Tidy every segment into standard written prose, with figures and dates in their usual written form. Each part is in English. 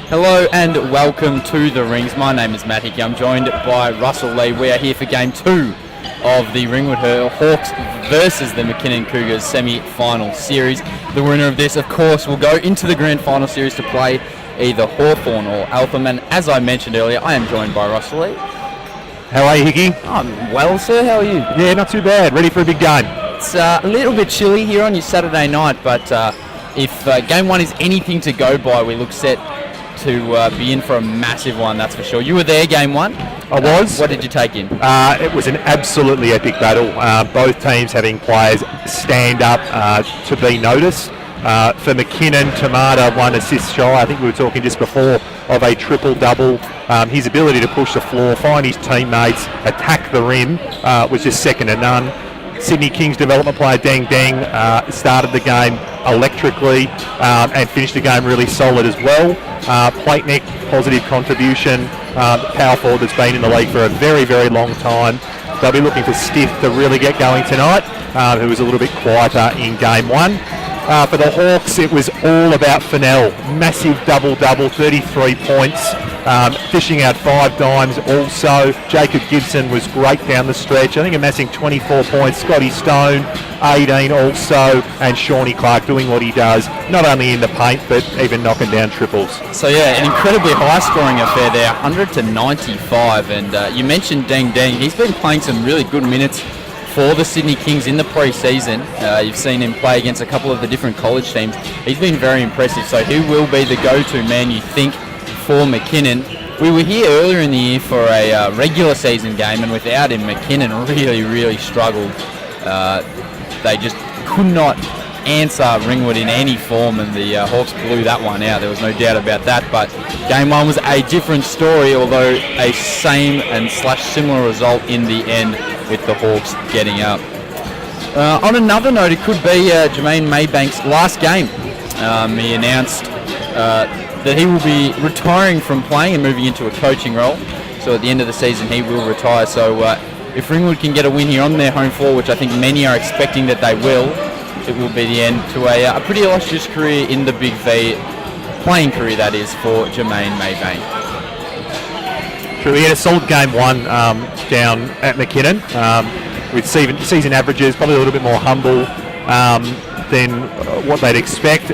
Hello and welcome to the Rings. My name is Matt Hickey. I'm joined by Russell Lee. We are here for Game 2 of the Ringwood Hawks versus the McKinnon Cougars semi-final series. The winner of this, of course, will go into the grand final series to play either Hawthorn or Eltham. And as I mentioned earlier, I am joined by Russell Lee. How are you, Hickey? I'm well, sir. How are you? Yeah, not too bad. Ready for a big game. It's a little bit chilly here on your Saturday night, but if Game 1 is anything to go by, we look set to be in for a massive one, that's for sure. You were there, Game 1. I was. What did you take in? It was an absolutely epic battle. Both teams having players stand up to be noticed. For McKinnon, Tamata 1 assist shy. I think we were talking just before of a triple-double. His ability to push the floor, find his teammates, attack the rim was just second to none. Sydney Kings development player Deng Deng started the game electrically and finished the game really solid as well. Plateneck, positive contribution, power forward that's been in the league for a very, very long time. They'll be looking for Stiff to really get going tonight, who was a little bit quieter in Game 1. For the Hawks, it was all about Fennell. Massive double-double, 33 points. Dishing out 5 dimes also. Jacob Gibson was great down the stretch. I think amassing 24 points. Scotty Stone, 18 also. And Shawnee Clark doing what he does, not only in the paint, but even knocking down triples. So yeah, an incredibly high-scoring affair there, 100 to 95. And you mentioned Deng Deng. He's been playing some really good minutes for the Sydney Kings in the pre-season. You've seen him play against a couple of the different college teams. He's been very impressive, so he will be the go-to man, you think, for McKinnon. We were here earlier in the year for a regular season game, and without him, McKinnon really struggled. They just could not answer Ringwood in any form, and the Hawks blew that one out. There was no doubt about that, but Game 1 was a different story, although a same and similar result in the end, with the Hawks getting up. On another note, it could be Jermaine Maybank's last game. He announced that he will be retiring from playing and moving into a coaching role. So at the end of the season, he will retire. So if Ringwood can get a win here on their home floor, which I think many are expecting that they will, it will be the end to a pretty illustrious career in the Big V, playing career that is, for Jermaine Maybank. True, he had a solid Game 1 down at McKinnon, with season averages probably a little bit more humble than what they'd expect.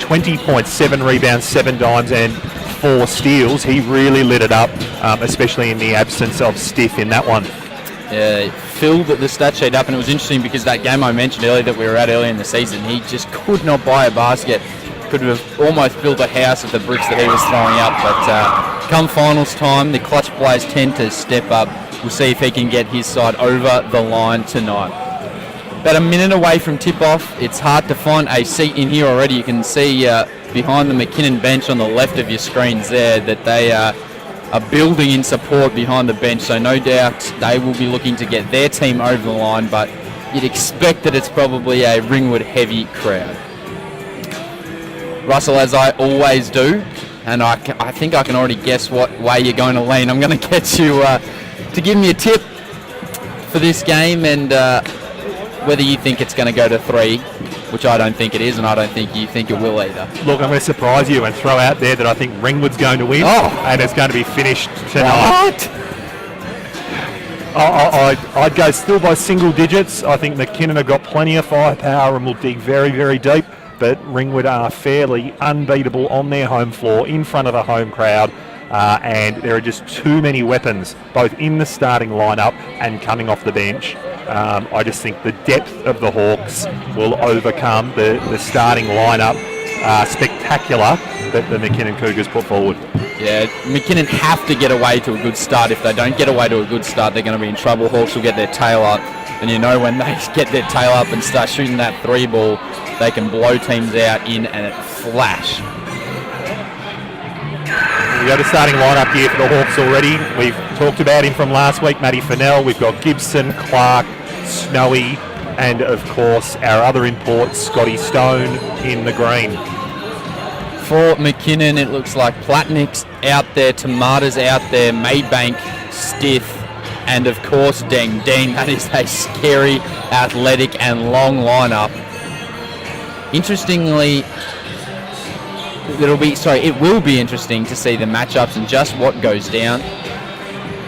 20 points, 7 rebounds, 7 dimes and 4 steals. He really lit it up, especially in the absence of Stiff in that one. Filled the stat sheet up, and it was interesting because that game I mentioned earlier that we were at earlier in the season, he just could not buy a basket. Could have almost built a house of the bricks that he was throwing up, but come finals time, the clutch players tend to step up. We'll see if he can get his side over the line tonight. About a minute away from tip-off. It's hard to find a seat in here already. You can see behind the McKinnon bench on the left of your screens there that they are building in support behind the bench, so no doubt they will be looking to get their team over the line, but you'd expect that it's probably a Ringwood heavy crowd. Russell, as I always do, and I think I can already guess what way you're going to lean. I'm going to get you to give me a tip for this game and whether you think it's going to go to 3, which I don't think it is, and I don't think you think it will either. Look, I'm going to surprise you and throw out there that I think Ringwood's going to win, and it's going to be finished tonight. What? I'd go still by single digits. I think McKinnon have got plenty of firepower and will dig very, very deep, but Ringwood are fairly unbeatable on their home floor in front of a home crowd, and there are just too many weapons, both in the starting lineup and coming off the bench. I just think the depth of the Hawks will overcome the starting lineup spectacular that the McKinnon Cougars put forward. Yeah, McKinnon have to get away to a good start. If they don't get away to a good start, they're going to be in trouble. Hawks will get their tail up, and you know when they get their tail up and start shooting that 3 ball, they can blow teams out in and a flash. We got a starting lineup here for the Hawks already. We've talked about him from last week, Matty Fennell. We've got Gibson, Clark, Snowy, and of course our other import, Scotty Stone, in the green. For McKinnon, it looks like Platnick's out there, Tamata's out there, Maybank, Stith, and of course Deng Deng. That is a scary, athletic and long lineup. Interestingly, it will be interesting to see the matchups and just what goes down.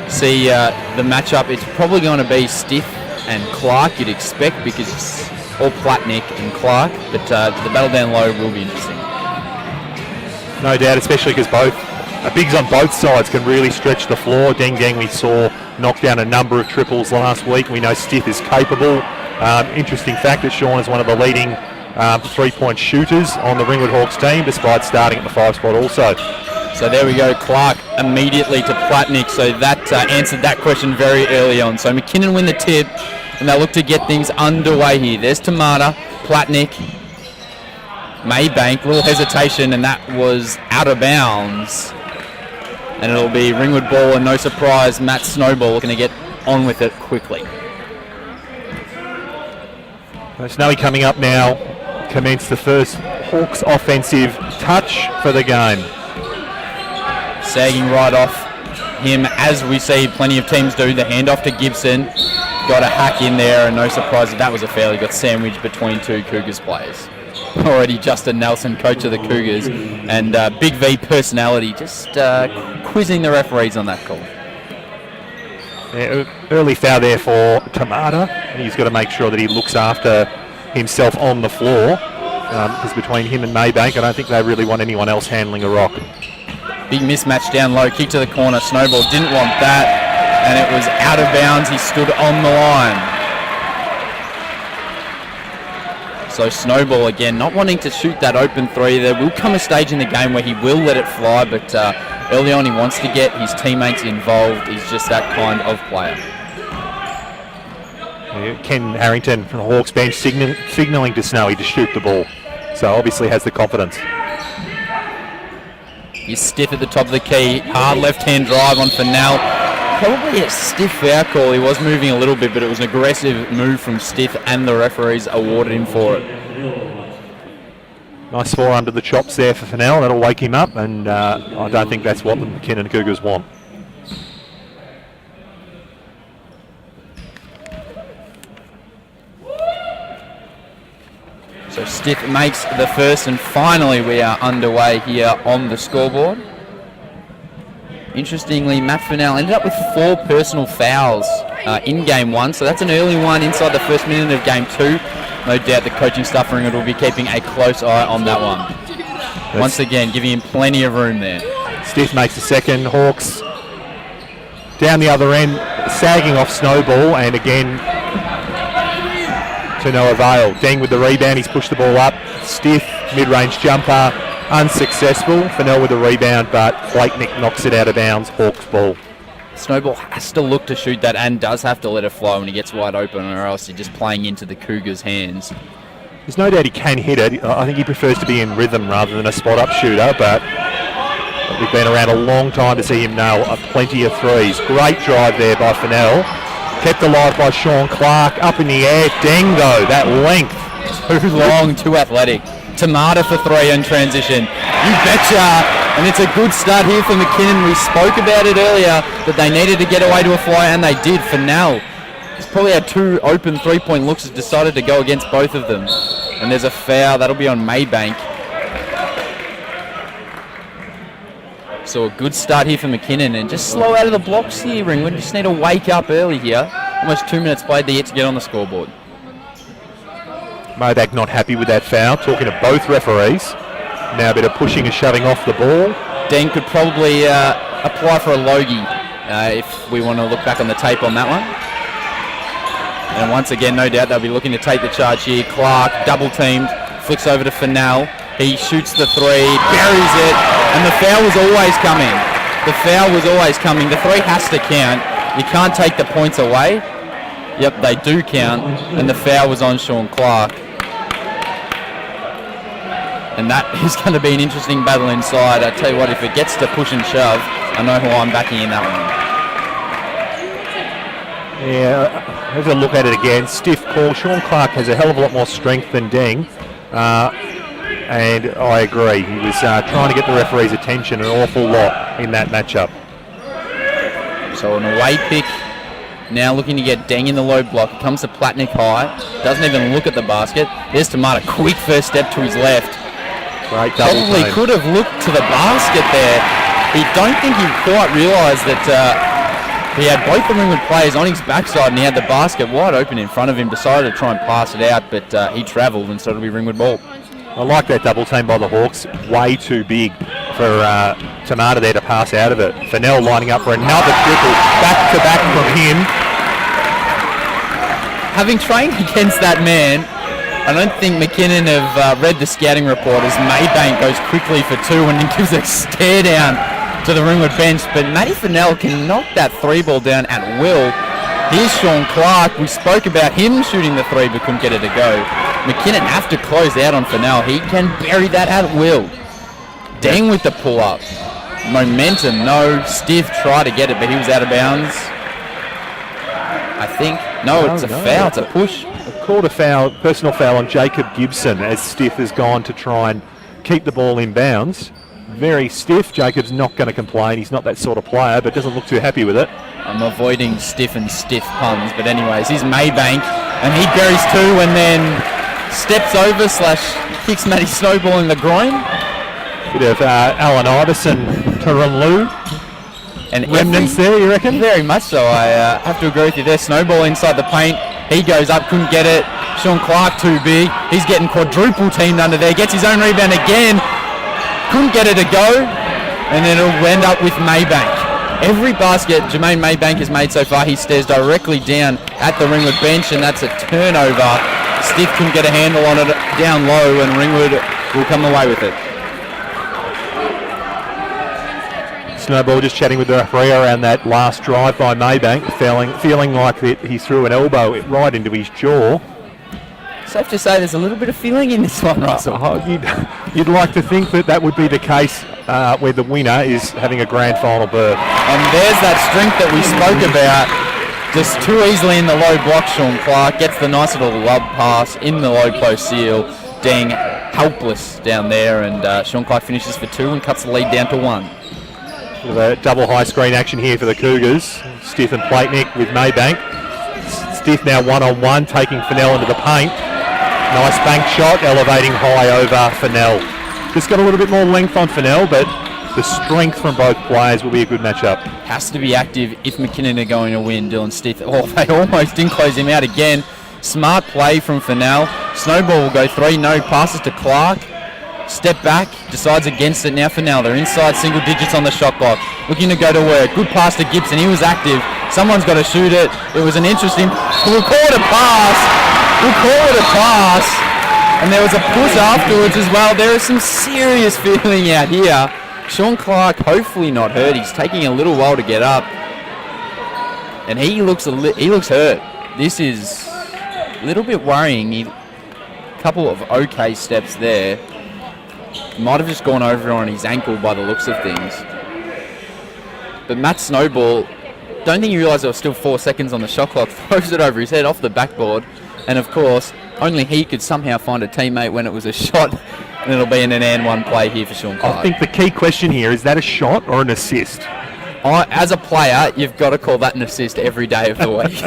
See, the matchup, it's probably going to be Stith and Clark, you'd expect, because it's all Platnick and Clark, but the battle down low will be interesting. No doubt, especially because bigs on both sides can really stretch the floor. Deng Deng, we saw knock down a number of triples last week. We know Stith is capable. Interesting fact that Sean is one of the leading 3-point shooters on the Ringwood Hawks team, despite starting at the 5 spot also. So there we go, Clark immediately to Platnick. So that answered that question very early on. So McKinnon win the tip, and they'll look to get things underway here. There's Tamata, Platnick, Maybank, little hesitation, and that was out of bounds. And it'll be Ringwood ball, and no surprise, Matt Snowball looking to get on with it quickly. Snowy coming up now, commence the first Hawks offensive touch for the game. Sagging right off him, as we see plenty of teams do, the handoff to Gibson. Got a hack in there, and no surprise that was a foul. He got sandwiched between 2 Cougars players. Already Justin Nelson, coach of the Cougars, and Big V personality, just quizzing the referees on that call. Yeah, early foul there for Tamata. He's got to make sure that he looks after himself on the floor, because between him and Maybank, I don't think they really want anyone else handling a rock. Big mismatch down low, kick to the corner. Snowball didn't want that, and it was out of bounds. He stood on the line. So Snowball again, not wanting to shoot that open 3. There will come a stage in the game where he will let it fly, but early on he wants to get his teammates involved. He's just that kind of player. Yeah, Ken Harrington from the Hawks bench signalling to Snowy to shoot the ball. So obviously has the confidence. He's Stiff at the top of the key. Hard left-hand drive on Fennell. Probably a stiff foul call. He was moving a little bit, but it was an aggressive move from Stith, and the referees awarded him for it. Nice four under the chops there for Fennell. That'll wake him up, and I don't think that's what the McKinnon Cougars want. So Stith makes the first, and finally we are underway here on the scoreboard. Interestingly, Matt Fennell ended up with 4 personal fouls in Game 1, so that's an early one inside the first minute of Game 2. No doubt the coaching staff Ringwood will be keeping a close eye on that one. Once again, giving him plenty of room there. Stith makes the second. Hawks down the other end, sagging off Snowball, and again to no avail. Deng with the rebound, he's pushed the ball up. Stith, mid-range jumper, unsuccessful. Fennell with the rebound, but Blakenik knocks it out of bounds. Hawks ball. Snowball has to look to shoot that and does have to let it fly when he gets wide open, or else you're just playing into the Cougars' hands. There's no doubt he can hit it. I think he prefers to be in rhythm rather than a spot-up shooter, but we've been around a long time to see him nail plenty of threes. Great drive there by Fennell, Kept alive by Sean Clark. Up in the air. Dengo. That length. Too long, too athletic. Tamata for 3 in transition. You betcha. And it's a good start here for McKinnon. We spoke about it earlier that they needed to get away to a fly, and they did. Fennell has probably had 2 open 3-point looks, has decided to go against both of them. And there's a foul. That'll be on Maybank. So a good start here for McKinnon, and just slow out of the blocks here, Ringwood. Just need to wake up early here. Almost 2 minutes played there yet to get on the scoreboard. Maybank not happy with that foul. Talking to both referees. Now a bit of pushing and shoving off the ball. Dean could probably apply for a Logie if we want to look back on the tape on that one. And once again, no doubt they'll be looking to take the charge here. Clark, double teamed, flicks over to Fennell. He shoots the 3, buries it, and the foul was always coming. The foul was always coming. The 3 has to count. You can't take the points away. Yep, they do count, and the foul was on Sean Clark. And that is going to be an interesting battle inside. I tell you what, if it gets to push and shove, I know who I'm backing in that one. Yeah, have a look at it again. Stiff call. Sean Clark has a hell of a lot more strength than Deng. And I agree. He was trying to get the referee's attention an awful lot in that matchup. So an away pick. Now looking to get Deng in the low block. Comes to Platnick high. Doesn't even look at the basket. There's Tamata. Quick first step to his left. Great double Probably team. could have looked to the basket there. He don't think he quite realised that he had both the Ringwood players on his backside, and he had the basket wide open in front of him. Decided to try and pass it out, but he travelled, and so it'll be Ringwood ball. I like that double team by the Hawks. Way too big for Tamata there to pass out of it. Fennell lining up for another triple. Back to back from him. Having trained against that man, I don't think McKinnon have read the scouting report as Maybank goes quickly for 2 and then gives a stare down to the Ringwood bench. But Matty Fennell can knock that 3 ball down at will. Here's Sean Clark. We spoke about him shooting the 3 but couldn't get it to go. McKinnon have to close out on Fennell. He can bury that at will. Deng with the pull-up. Momentum, no. Stiff tried to get it, but he was out of bounds. I think. No, it's a foul. It's a push. Called a foul, personal foul on Jacob Gibson as Stiff has gone to try and keep the ball in bounds. Very stiff. Jacob's not going to complain. He's not that sort of player, but doesn't look too happy with it. I'm avoiding stiff and stiff puns, but anyways, here's Maybank, and he buries 2 and then steps over / kicks Matty Snowball in the groin. Bit of Alan Iverson, Taranlu. And remnants there, you reckon? Very much so. I have to agree with you there. Snowball inside the paint. He goes up, couldn't get it. Sean Clark too big. He's getting quadruple teamed under there. Gets his own rebound again. Couldn't get it to go. And then it'll end up with Maybank. Every basket Jermaine Maybank has made so far, he stares directly down at the Ringwood bench, and that's a turnover. Stiff couldn't get a handle on it down low, and Ringwood will come away with it. Snowball just chatting with the referee around that last drive by Maybank, feeling like that he threw an elbow right into his jaw. Safe to say there's a little bit of feeling in this one, Russell. You'd like to think that would be the case where the winner is having a grand final berth. And there's that strength that we spoke about. Just too easily in the low block, Sean Clark gets the nice little lob pass in the low post seal. Deng helpless down there, and Sean Clark finishes for 2 and cuts the lead down to 1. With a double high screen action here for the Cougars. Stiff and Platnick with Maybank. Stiff now 1-on-1, taking Fennell into the paint. Nice bank shot, elevating high over Fennell. Just got a little bit more length on Fennell, but the strength from both players will be a good matchup. Has to be active if McKinnon are going to win. Dylan Stiff. Oh, they almost didn't close him out again. Smart play from Fennell. Snowball will go 3. No, passes to Clark. Step back, decides against it now for Fennell. They're inside single digits on the shot clock. Looking to go to work. Good pass to Gibson. He was active. Someone's got to shoot it. It was an interesting... We'll call it a pass. And there was a push afterwards as well. There is some serious feeling out here. Sean Clark, hopefully not hurt. He's taking a little while to get up. And he looks hurt. This is a little bit worrying. A couple of okay steps there. Might have just gone over on his ankle by the looks of things. But Matt Snowball, don't think he realised there was still 4 seconds on the shot clock. Throws it over his head off the backboard. And, of course, only he could somehow find a teammate when it was a shot. And it'll be an and one play here for Sean Clark. I think the key question here, is that a shot or an assist? As a player, you've got to call that an assist every day of the week.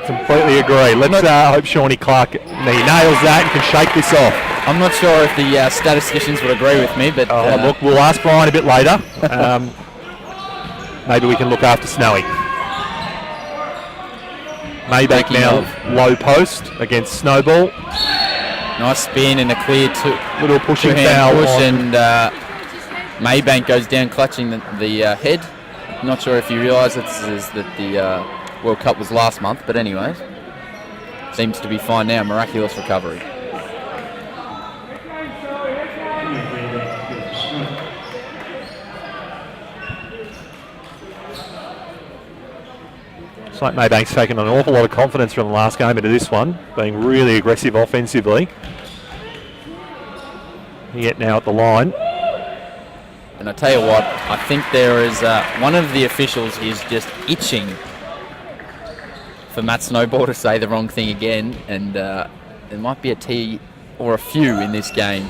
Completely agree. Let's hope Shawnee Clark nails that and can shake this off. I'm not sure if the statisticians would agree with me, but... look, we'll ask Brian a bit later. Maybe we can look after Snowy. Maybank now low post against Snowball. Nice spin and a clear little pushing foul push, and Maybank goes down clutching the head. Not sure if you realise that the World Cup was last month, but anyways, seems to be fine now. Miraculous recovery. It's like Maybank's taken an awful lot of confidence from the last game into this one, being really aggressive offensively. Yet now at the line. And I tell you what, I think there is one of the officials is just itching for Matt Snowball to say the wrong thing again, and there might be a T or a few in this game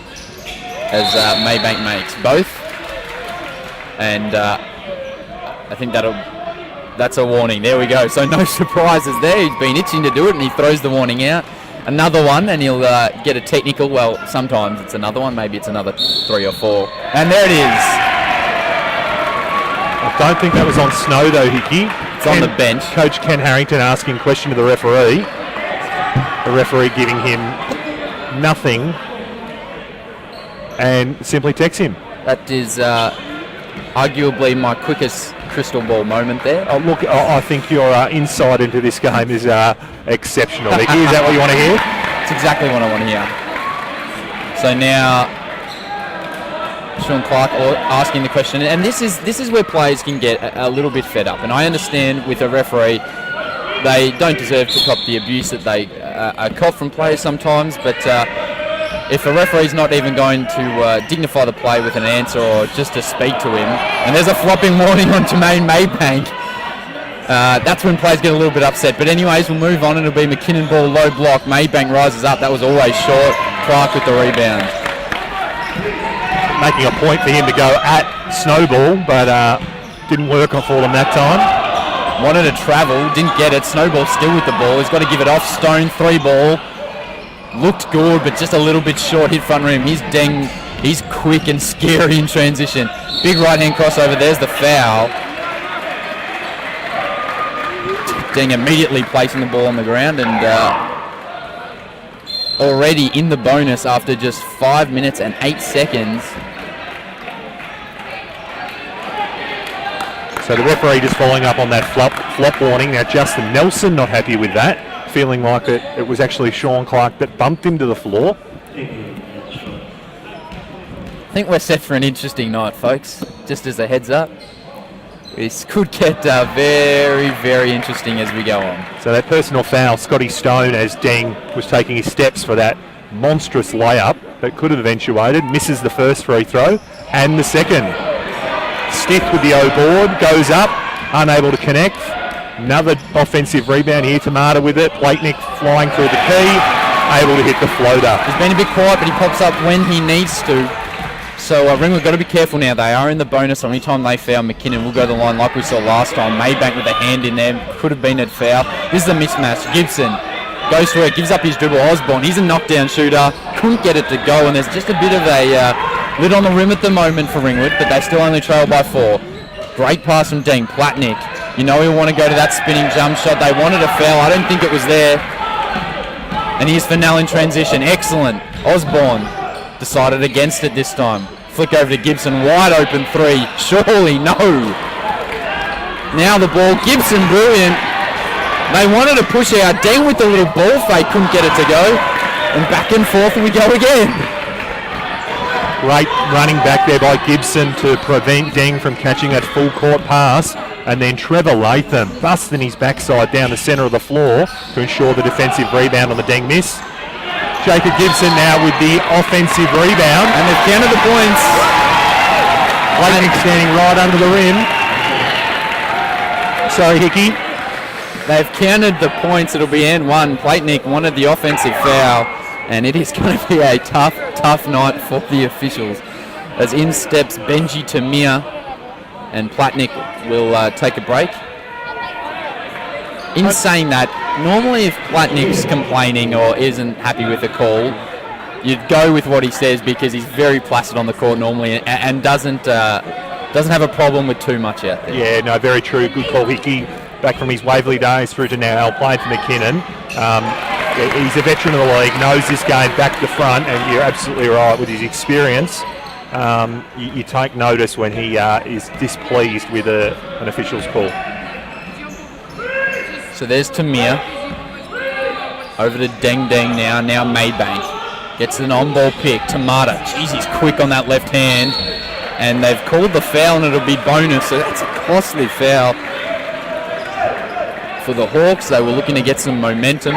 as Maybank makes both. And I think that's a warning. There we go. So no surprises there. He's been itching to do it, and he throws the warning out. Another one, and he'll get a technical. Well, sometimes it's another one. Maybe it's another 3 or 4. And there it is. I don't think that was on Snow, though, Hickey. It's on the bench. Coach Ken Harrington asking question to the referee. The referee giving him nothing and simply texts him. That is arguably my quickest crystal ball moment there. Oh, look, I think your insight into this game is exceptional. Is that what you want to hear? It's exactly what I want to hear. So now, Sean Clark asking the question, and this is where players can get a little bit fed up. And I understand with a referee, they don't deserve to cop the abuse that they cop from players sometimes, but if a referee's not even going to dignify the play with an answer or just to speak to him, and there's a flopping warning on Jermaine Maybank, that's when players get a little bit upset. But anyways, we'll move on. It'll be McKinnon ball, low block. Maybank rises up. That was always short. Clark with the rebound. Making a point for him to go at Snowball, but didn't work for them that time. Wanted to travel, didn't get it. Snowball still with the ball. He's got to give it off. Stone 3 ball. Looked good, but just a little bit short. Hit front rim. He's quick and scary in transition. Big right hand crossover. There's the foul. Deng immediately placing the ball on the ground, and already in the bonus after just 5 minutes and 8 seconds. So the referee just following up on that flop warning. Now Justin Nelson not happy with that, feeling like it was actually Sean Clark that bumped him to the floor. I think we're set for an interesting night, folks. Just as a heads up, this could get very, very interesting as we go on. So that personal foul, Scotty Stone, as Deng was taking his steps for that monstrous layup that could have eventuated, misses the first free throw and the second. Stiff with the O board, goes up, unable to connect. Another offensive rebound here, Tamata with it. Blakenik flying through the key, able to hit the floater. He's been a bit quiet, but he pops up when he needs to. So Ringwood got to be careful now. They are in the bonus. Any time they foul, McKinnon will go to the line like we saw last time. Maybank with a hand in there, could have been a foul. This is a mismatch. Gibson goes for it, gives up his dribble. Osborne, he's a knockdown shooter, couldn't get it to go, and there's just a bit of a lid on the rim at the moment for Ringwood, but they still only trail by 4. Great pass from Deng. Platnik, you know he'll want to go to that spinning jump shot. They wanted a foul. I don't think it was there. And here's Fennell in transition. Excellent. Osborne decided against it this time. Flick over to Gibson. Wide open 3. Surely no. Now the ball. Gibson, brilliant. They wanted to push out. Deng with the little ball fake. Couldn't get it to go. And back and forth we go again. Great running back there by Gibson to prevent Deng from catching that full court pass. And then Trevor Latham busting his backside down the centre of the floor to ensure the defensive rebound on the Deng miss. Jacob Gibson now with the offensive rebound. And they've counted the points. Latham standing right under the rim. Sorry, Hickey. They've counted the points. It'll be N1. Platnik wanted the offensive foul, and it is going to be a tough night for the officials. As in steps Benji Tamir, and Platnik will take a break. In saying that, normally if Platnik's complaining or isn't happy with the call, you'd go with what he says because he's very placid on the court normally and doesn't have a problem with too much out there. Yeah, no, very true. Good call, Hickey. Back from his Waverley days through to now, playing for McKinnon. He's a veteran of the league, knows this game back to front, and you're absolutely right with his experience. You take notice when he is displeased with an official's call. So there's Tamir. Over to Deng Deng now Maybank. Gets an on-ball pick. Tamata, jeez, he's quick on that left hand. And they've called the foul and it'll be bonus, so that's a costly foul for the Hawks. They were looking to get some momentum,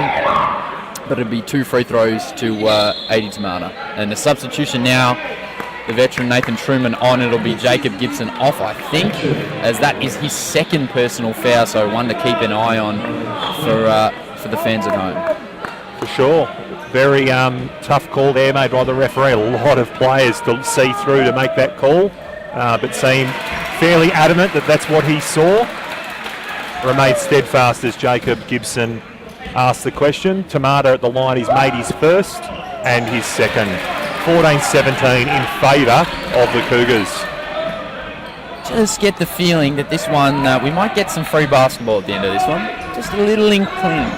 but it'll be 2 free throws to AD Tamata. And the substitution now, the veteran Nathan Truman on. It'll be Jacob Gibson off, I think, as that is his second personal foul, so one to keep an eye on for the fans at home. For sure. Very tough call there made by the referee. A lot of players to see through to make that call, but seem fairly adamant that that's what he saw. Remained steadfast as Jacob Gibson asked the question. Tamata at the line, he's made his first and his second. 14-17 in favour of the Cougars. Just get the feeling that this one, we might get some free basketball at the end of this one. Just a little inkling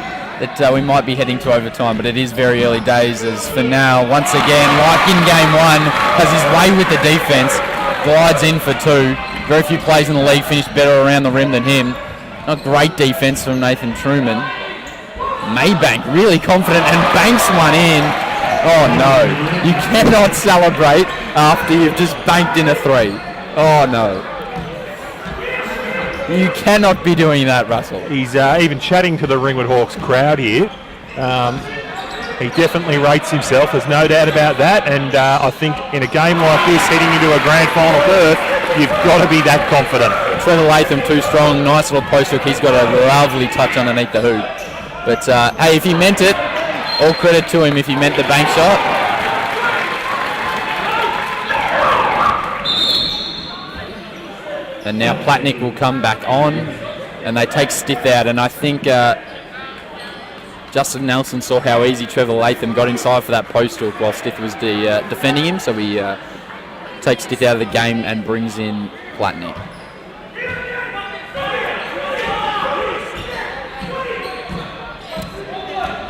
that we might be heading to overtime, but it is very early days as for now, once again, like in game 1, has his way with the defence, glides in for 2. Very few players in the league finish better around the rim than him. Not great defence from Nathan Truman. Maybank really confident and banks one in. Oh no, you cannot celebrate after you've just banked in a 3. Oh no. You cannot be doing that, Russell. He's even chatting to the Ringwood Hawks crowd here. He definitely rates himself, there's no doubt about that, and I think in a game like this, heading into a grand final berth, you've got to be that confident. Trevor Latham too strong, nice little post hook, he's got a lovely touch underneath the hoop. But hey, if he meant it, all credit to him if he meant the bank shot. And now Platnik will come back on, and they take Stith out, and I think Justin Nelson saw how easy Trevor Latham got inside for that post hook while Stith was defending him, so he takes Stith out of the game and brings in Platnik.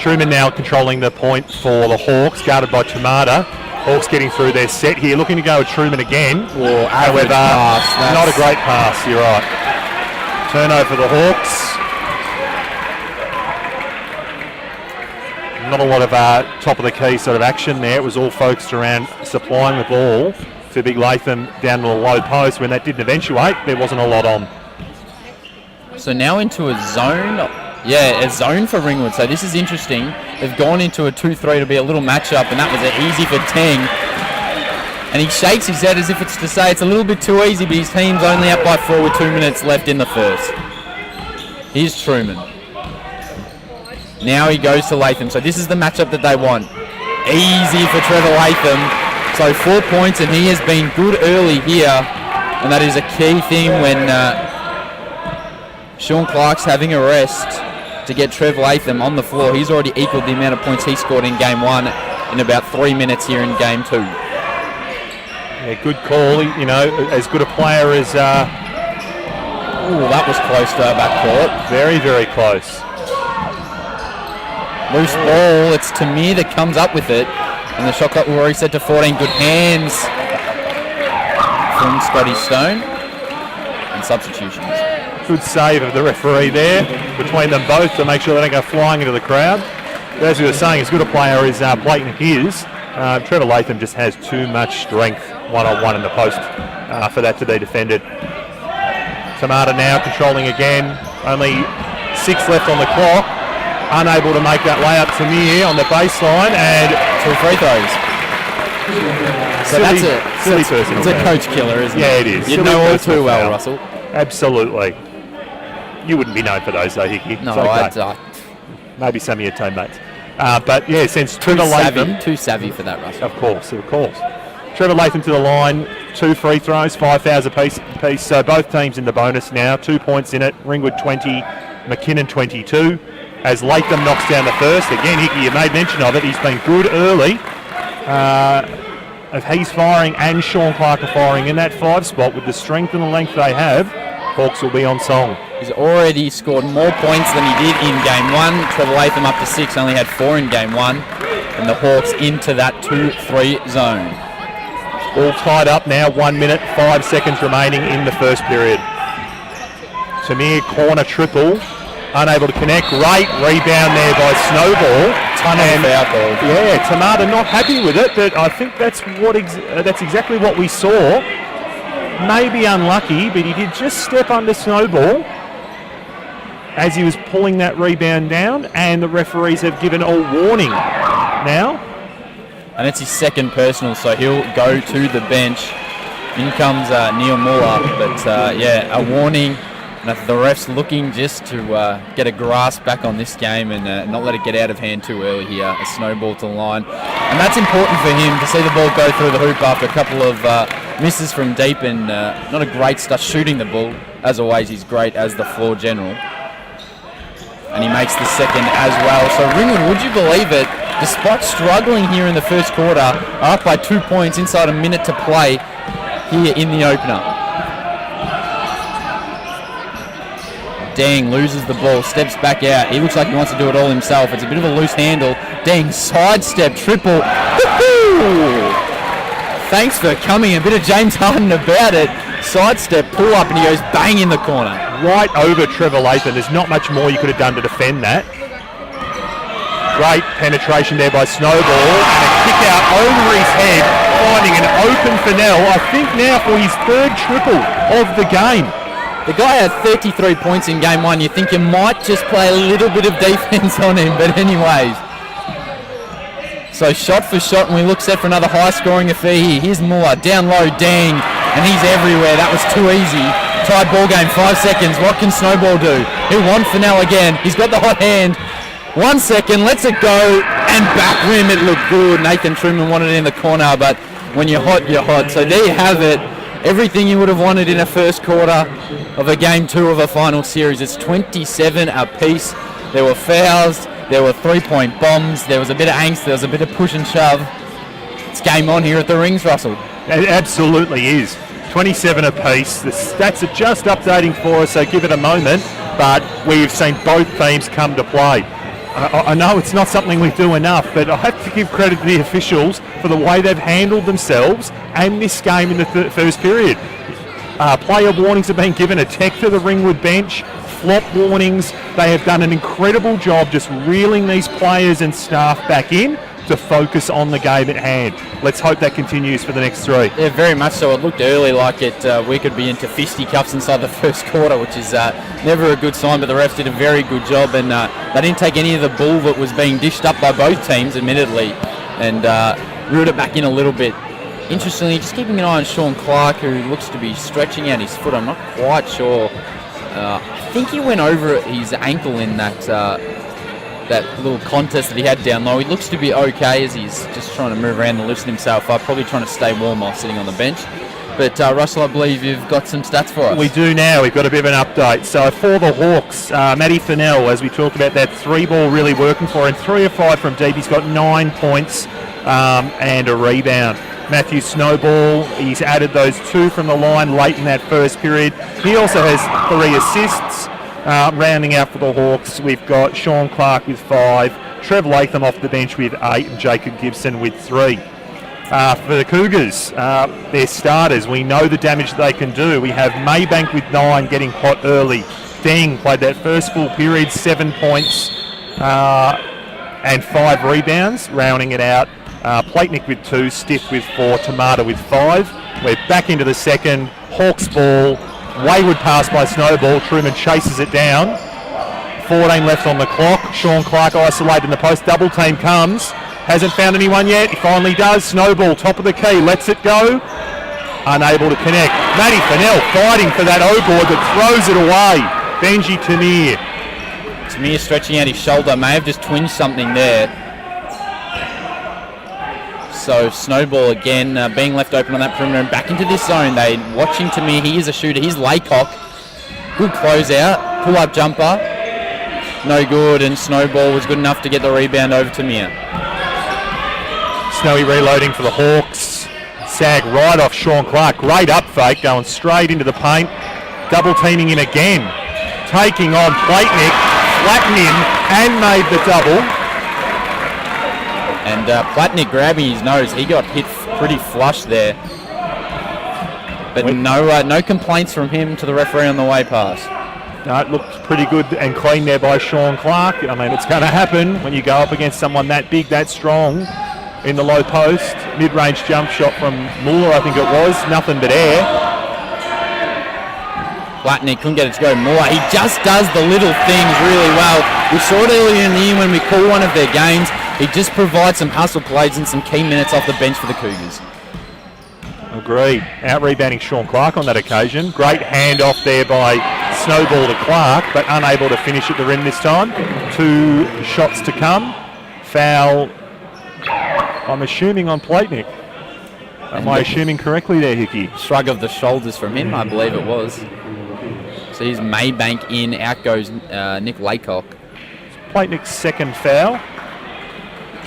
Truman now controlling the point for the Hawks, guarded by Tamata. Hawks getting through their set here, looking to go with Truman again. However, not a great pass, you're right. Turnover for the Hawks. Not a lot of top of the key sort of action there. It was all focused around supplying the ball to Big Latham down to the low post. When that didn't eventuate, there wasn't a lot on. So now into a zone. Yeah, a zone for Ringwood. So this is interesting. They've gone into a 2-3 to be a little matchup, and that was easy for Teng. And he shakes his head as if it's to say it's a little bit too easy, but his team's only up by 4 with 2 minutes left in the first. Here's Truman. Now he goes to Latham. So this is the matchup that they want. Easy for Trevor Latham. So 4 points, and he has been good early here. And that is a key thing when Sean Clark's having a rest to get Trev Latham on the floor. He's already equaled the amount of points he scored in game 1 in about 3 minutes here in game 2. Yeah, good call. You know, as good a player as... Oh, that was close to our backcourt. Very, very close. Loose ball. It's Tamir that comes up with it. And the shot clock will reset to 14. Good hands from Scotty Stone. And substitutions. Good save of the referee there between them both to make sure they don't go flying into the crowd. But as we were saying, as good a player as Blatant is, Trevor Latham just has too much strength one-on-one in the post for that to be defended. Tamata now controlling again. Only 6 left on the clock. Unable to make that layup to Tamir on the baseline, and 2 free throws. So silly personal. It's a coach killer, isn't it? Yeah, it is. You know all too well, Russell. Absolutely. You wouldn't be known for those though, Hickey. No, It's okay. Maybe some of your teammates. But yeah, since Trevor Latham... Too savvy for that, Russell. Of course. Trevor Latham to the line, 2 free throws, 5 fouls apiece. So both teams in the bonus now, 2 points in it. Ringwood 20, McKinnon 22. As Latham knocks down the first. Again, Hickey, you made mention of it. He's been good early. If he's firing and Sean Clark are firing in that 5 spot with the strength and the length they have, Hawks will be on song. He's already scored more points than he did in Game 1. Trevor Latham up to 6, only had 4 in Game 1. And the Hawks into that 2-3 zone. All tied up now, 1 minute, 5 seconds remaining in the first period. Tamir corner triple, unable to connect. Great rebound there by Snowball. Ton of foul ball. Yeah, Tamata not happy with it, but I think that's exactly what we saw. Maybe unlucky, but he did just step under Snowball as he was pulling that rebound down, and the referees have given a warning now. And it's his second personal, so he'll go to the bench. In comes Neil Muller, but a warning. And the ref's looking just to get a grasp back on this game and not let it get out of hand too early here. A Snowball to the line. And that's important for him to see the ball go through the hoop after a couple of misses from deep and not a great start shooting the ball. As always, he's great as the floor general. And he makes the second as well. So Ringwood, would you believe it, despite struggling here in the first quarter, up by 2 points inside a minute to play here in the opener. Dang loses the ball, steps back out. He looks like he wants to do it all himself. It's a bit of a loose handle. Dang, sidestep, triple. Woo-hoo! Thanks for coming. A bit of James Harden about it. Sidestep, pull up, and he goes bang in the corner. Right over Trevor Latham. There's not much more you could have done to defend that. Great penetration there by Snowball. And a kick out over his head, finding an open Fennell, I think now for his 3rd triple of the game. The guy had 33 points in Game 1. You think you might just play a little bit of defense on him, but anyways. So shot for shot, and we look set for another high-scoring affair here. Here's Muller, down low, dang, and he's everywhere. That was too easy. Tied ball game, 5 seconds. What can Snowball do? He'll want Fennell again. He's got the hot hand. 1 second, lets it go, and back rim, it looked good. Nathan Truman wanted it in the corner, but when you're hot, you're hot. So there you have it. Everything you would have wanted in a first quarter of a Game 2 of a final series. It's 27 apiece. There were fouls, there were 3-point bombs, there was a bit of angst, there was a bit of push and shove. It's game on here at the Rings, Russell. It absolutely is. 27 apiece. The stats are just updating for us, so give it a moment. But we've seen both teams come to play. I know it's not something we do enough, but I have to give credit to the officials for the way they've handled themselves and this game in the first period. Player warnings have been given, a tech to the Ringwood bench, flop warnings. They have done an incredible job just reeling these players and staff back in to focus on the game at hand. Let's hope that continues for the next 3. Yeah, very much so. It looked early like we could be into fisticuffs inside the first quarter, which is never a good sign, but the refs did a very good job, and they didn't take any of the bull that was being dished up by both teams, admittedly, and reeled it back in a little bit. Interestingly, just keeping an eye on Sean Clark, who looks to be stretching out his foot. I'm not quite sure. I think he went over his ankle in that little contest that he had down low. He looks to be okay as he's just trying to move around and loosen himself up, probably trying to stay warm while sitting on the bench. But Russell, I believe you've got some stats for us. We do now. We've got a bit of an update. So for the Hawks, Matty Fennell, as we talked about, that 3-ball really working for him. 3 of 5 from deep. He's got 9 points and a rebound. Matthew Snowball, he's added those 2 from the line late in that first period. He also has 3 assists. Rounding out for the Hawks, we've got Sean Clark with 5, Trev Latham off the bench with 8, and Jacob Gibson with 3. For the Cougars, their starters, we know the damage they can do. We have Maybank with 9, getting hot early. Deng played that first full period, 7 points and 5 rebounds, rounding it out. Platenick with 2, Stiff with 4, Tamata with 5. We're back into the second. Hawks ball. Wayward pass by Snowball. Truman chases it down. 14 left on the clock. Sean Clark isolated in the post. Double team comes. Hasn't found anyone yet. He finally does. Snowball, top of the key. Lets it go. Unable to connect. Matty Fennell fighting for that O-board, but throws it away. Benji Tamir. Tamir stretching out his shoulder, may have just twinged something there. So Snowball again being left open on that perimeter and back into this zone. They watching Tamir. He is a shooter. He's Laycock. Good closeout. Pull-up jumper. No good, and Snowball was good enough to get the rebound over Tamir. Snowy reloading for the Hawks. Sag right off Sean Clark. Great up fake, going straight into the paint. Double teaming in again. Taking on Platnick. Flattened him and made the double. And Platnick grabbing his nose. He got hit pretty flush there. But no complaints from him to the referee on the way past. No, it looked pretty good and clean there by Sean Clark. I mean, it's going to happen when you go up against someone that big, that strong in the low post. Mid-range jump shot from Muller, I think it was. Nothing but air. Platnick couldn't get it to go. Muller, he just does the little things really well. We saw it earlier in the year when we call one of their games. He just provides some hustle plays and some key minutes off the bench for the Cougars. Agreed. Out-rebounding Sean Clark on that occasion. Great handoff there by Snowball to Clark, but unable to finish at the rim this time. 2 shots to come. Foul, I'm assuming, on Platnick. Am I assuming correctly there, Hickey? Shrug of the shoulders from him, I believe it was. So he's Maybank in, out goes Nick Laycock. Platnick's second foul.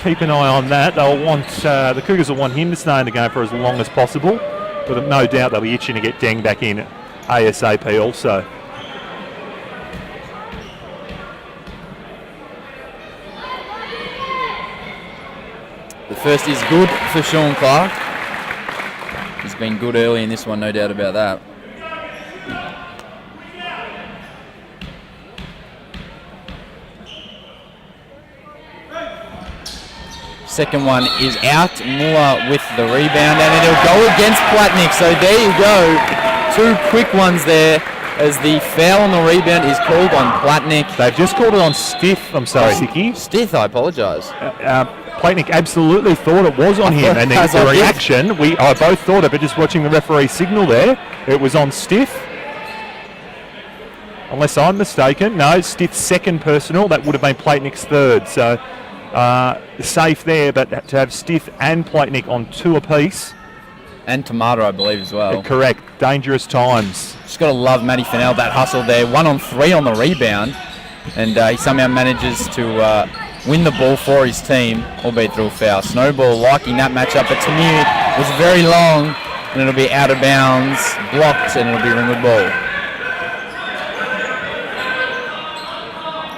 Keep an eye on that. They'll want the Cougars will want him to stay in the game for as long as possible, but no doubt they'll be itching to get Deng back in ASAP also. The first is good for Sean Clark. He's been good early in this one, no doubt about that. Second one is out. Muller with the rebound, and it'll go against Platnick. So there you go. 2 quick ones there as the foul on the rebound is called on Platnick. They've just called it on Stiff. I'm sorry, Hickey. Stiff, I apologise. Platnick absolutely thought it was on him, and the reaction, I both thought it, but just watching the referee signal there, it was on Stiff. Unless I'm mistaken. No, Stiff's second personal. That would have been Platnick's third. So safe there, but to have Stiff and Platnick on 2 apiece. And Tomato, I believe, as well. Correct. Dangerous times. Just got to love Matty Fennell, that hustle there. 1 on 3 on the rebound. And he somehow manages to win the ball for his team, albeit through a foul. Snowball liking that matchup, but Tamir was very long, and it'll be out of bounds, blocked, and it'll be Ringwood ball.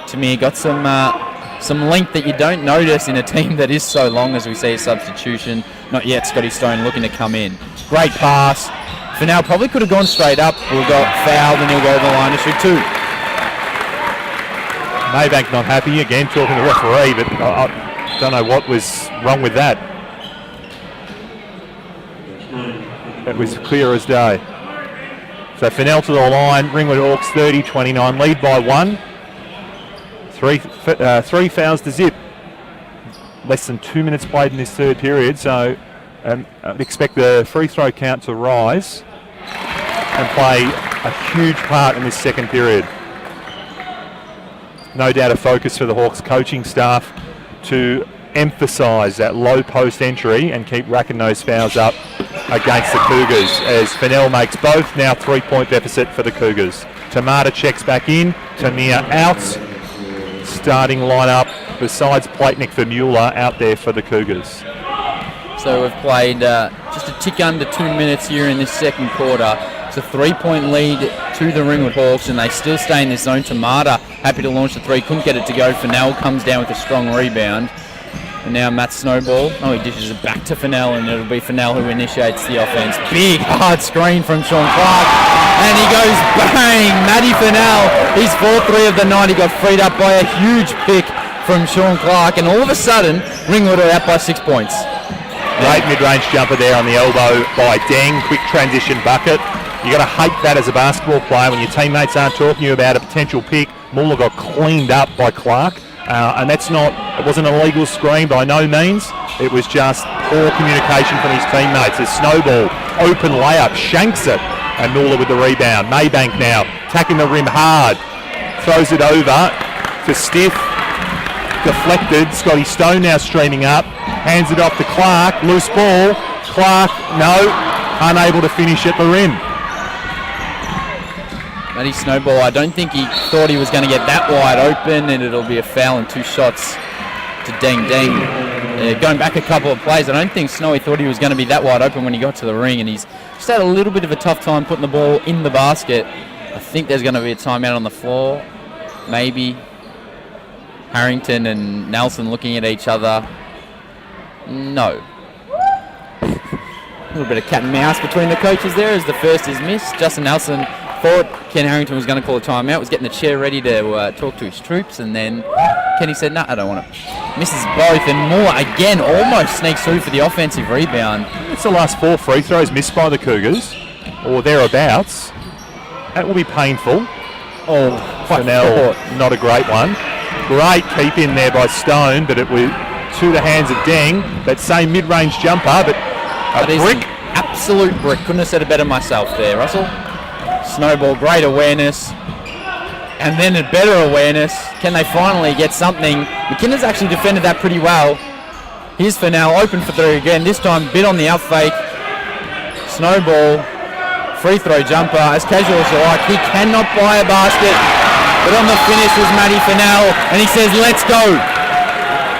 Tamir got some length that you don't notice in a team that is so long, as we see a substitution. Not yet, Scotty Stone looking to come in. Great pass. Fennell probably could have gone straight up. Will got fouled, and he'll go over the line to shoot 2. Maybank not happy, again talking to the referee, but I don't know what was wrong with that. It was clear as day. So Fennell to the line, Ringwood Hawks 30-29, lead by 1. 3 fouls to zip. Less than 2 minutes played in this third period, so I'd expect the free throw count to rise and play a huge part in this second period. No doubt a focus for the Hawks coaching staff to emphasise that low post entry and keep racking those fouls up against the Cougars, as Fennell makes both. Now 3-point deficit for the Cougars. Tamata checks back in, Tamir out. Starting lineup besides Platnick for Mueller out there for the Cougars. So we've played just a tick under 2 minutes here in this second quarter. It's a 3-point lead to the Ringwood Hawks, and they still stay in this zone. Tamata happy to launch the 3, couldn't get it to go. Fennell comes down with a strong rebound. And now Matt Snowball, he dishes it back to Fennell, and it'll be Fennell who initiates the offense. Big hard screen from Sean Clark, and he goes bang! Matty Fennell, he's 4-3 of the night. He got freed up by a huge pick from Sean Clark, and all of a sudden, Ringwood are out by 6 points. Great mid-range jumper there on the elbow by Deng. Quick transition bucket. You got to hate that as a basketball player when your teammates aren't talking to you about a potential pick. Muller got cleaned up by Clark. And it wasn't an illegal screen by no means. It was just poor communication from his teammates. A Snowball, open layup, shanks it, and Muller with the rebound. Maybank now, attacking the rim hard. throws it over to Stiff. Deflected. Scotty Stone now streaming up. Hands it off to Clark. Loose ball. Clark, no. Unable to finish at the rim. Matty Snowball, I don't think he thought he was going to get that wide open, and it'll be a foul and 2 shots to Deng Deng. Going back a couple of plays, I don't think Snowy thought he was going to be that wide open when he got to the ring, and he's just had a little bit of a tough time putting the ball in the basket. I think there's going to be a timeout on the floor. Maybe. Harrington and Nelson looking at each other. No. A little bit of cat and mouse between the coaches there as the first is missed. Justin Nelson thought Ken Harrington was going to call a timeout, was getting the chair ready to talk to his troops, and then Kenny said, no, I don't want to. Misses both, and Moore again almost sneaks through for the offensive rebound. It's the last 4 free throws missed by the Cougars, or thereabouts. That will be painful. Oh, Fennell, not a great one. Great keep in there by Stone, but it was to the hands of Deng. That same mid-range jumper, but a brick. Absolute brick. Couldn't have said it better myself there, Russell. Snowball, great awareness. And then a better awareness. Can they finally get something? McKinnon's actually defended that pretty well. Here's Fennell, open for 3 again. This time, bit on the up fake. Snowball, free throw jumper. As casual as you like, he cannot buy a basket. But on the finish was Matty Fennell, and he says, let's go.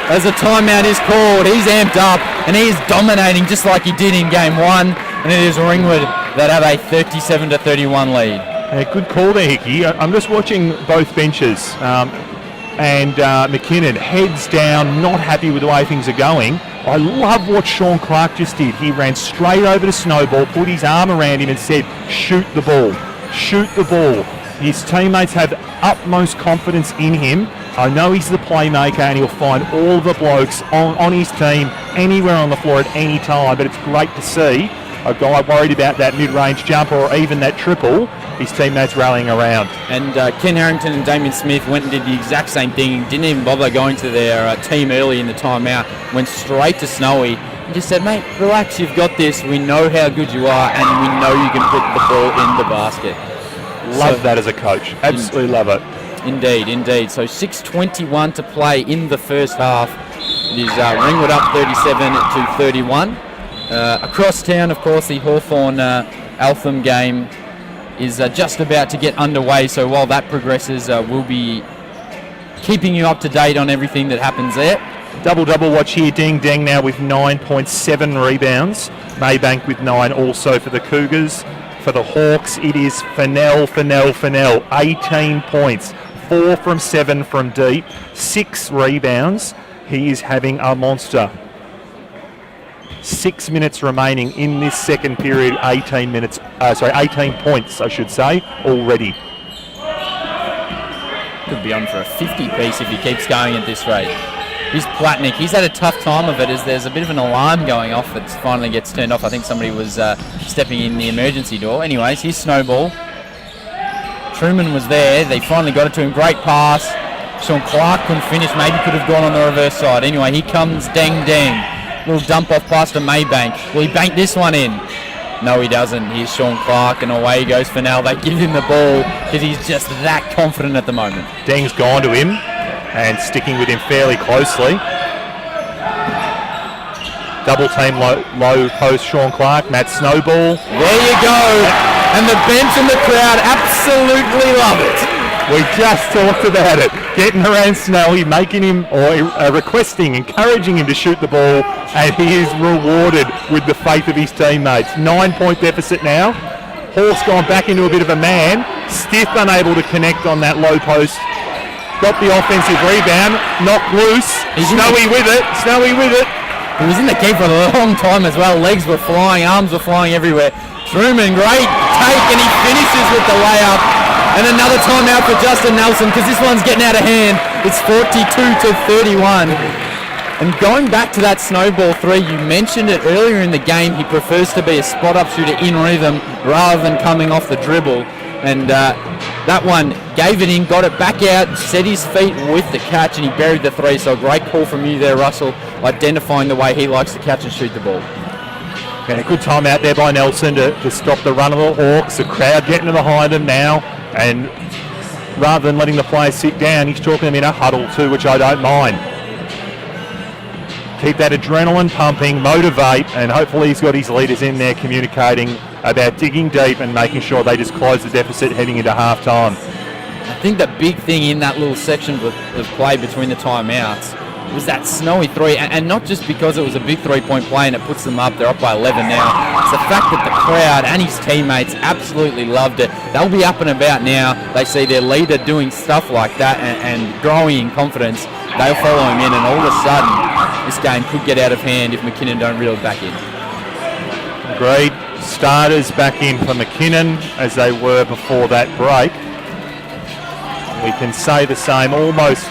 As a timeout is called, he's amped up, and he is dominating just like he did in game 1. And it is Ringwood that have a 37-31 lead. Yeah, good call there, Hickey. I'm just watching both benches. And McKinnon, heads down, not happy with the way things are going. I love what Sean Clark just did. He ran straight over to Snowball, put his arm around him and said, shoot the ball, shoot the ball. His teammates have utmost confidence in him. I know he's the playmaker and he'll find all the blokes on his team anywhere on the floor at any time, but it's great to see a guy worried about that mid-range jumper or even that triple, his teammates rallying around. And Ken Harrington and Damien Smith went and did the exact same thing. Didn't even bother going to their team early in the timeout. Went straight to Snowy and just said, mate, relax, you've got this. We know how good you are and we know you can put the ball in the basket. Love that as a coach. Absolutely love it. Indeed. So 6:21 to play in the first half. It is Ringwood up 37-31. Across town, of course, the Hawthorn-Eltham game is just about to get underway. So while that progresses, we'll be keeping you up to date on everything that happens there. Double watch here. Deng Deng now with 9.7 rebounds. Maybank with 9 also for the Cougars. For the Hawks, it is Fennell. 18 points. 4 from 7 from deep. 6 rebounds. He is having a monster. 6 minutes remaining in this second period. 18 points, I should say, already. Could be on for a 50 piece if he keeps going at this rate. Here's Platnick. He's had a tough time of it as there's a bit of an alarm going off that finally gets turned off. I think somebody was stepping in the emergency door. Anyways, here's Snowball. Truman was there. They finally got it to him. Great pass. Sean Clark couldn't finish. Maybe could have gone on the reverse side. Anyway, here comes Deng Deng. Little dump off pass to Maybank. Will he bank this one in? No, he doesn't. Here's Sean Clark, and away he goes for now. They give him the ball because he's just that confident at the moment. Deng's gone to him and sticking with him fairly closely. Double team low post Sean Clark, Matt Snowball. There you go. And the bench and the crowd absolutely love it. We just talked about it. Getting around Snowy, making him, or requesting, encouraging him to shoot the ball, and he is rewarded with the faith of his teammates. 9-point deficit now. Hawks gone back into a bit of a man. Stiff unable to connect on that low post. Got the offensive rebound, knocked loose. Snowy with it. He was in the key for a long time as well. Legs were flying, arms were flying everywhere. Truman, great take, and he finishes with the layup. And another timeout for Justin Nelson because this one's getting out of hand. It's 42-31. And going back to that Snowball 3, you mentioned it earlier in the game. He prefers to be a spot-up shooter in rhythm rather than coming off the dribble. And that one gave it in, got it back out, set his feet with the catch, and he buried the 3. So a great call from you there, Russell, identifying the way he likes to catch and shoot the ball. And a good time out there by Nelson to stop the run of the Hawks. The crowd getting behind them now. And rather than letting the players sit down, he's talking them in a huddle too, which I don't mind. Keep that adrenaline pumping, motivate, and hopefully he's got his leaders in there communicating about digging deep and making sure they just close the deficit heading into half-time. I think the big thing in that little section of play between the timeouts was that snowy three, and not just because it was a big three-point play and it puts them up, they're up by 11 now. It's the fact that the crowd and his teammates absolutely loved it. They'll be up and about now. They see their leader doing stuff like that and growing in confidence. They'll follow him in, and all of a sudden, this game could get out of hand if McKinnon don't reel it back in. Agreed. Starters back in for McKinnon as they were before that break. We can say the same almost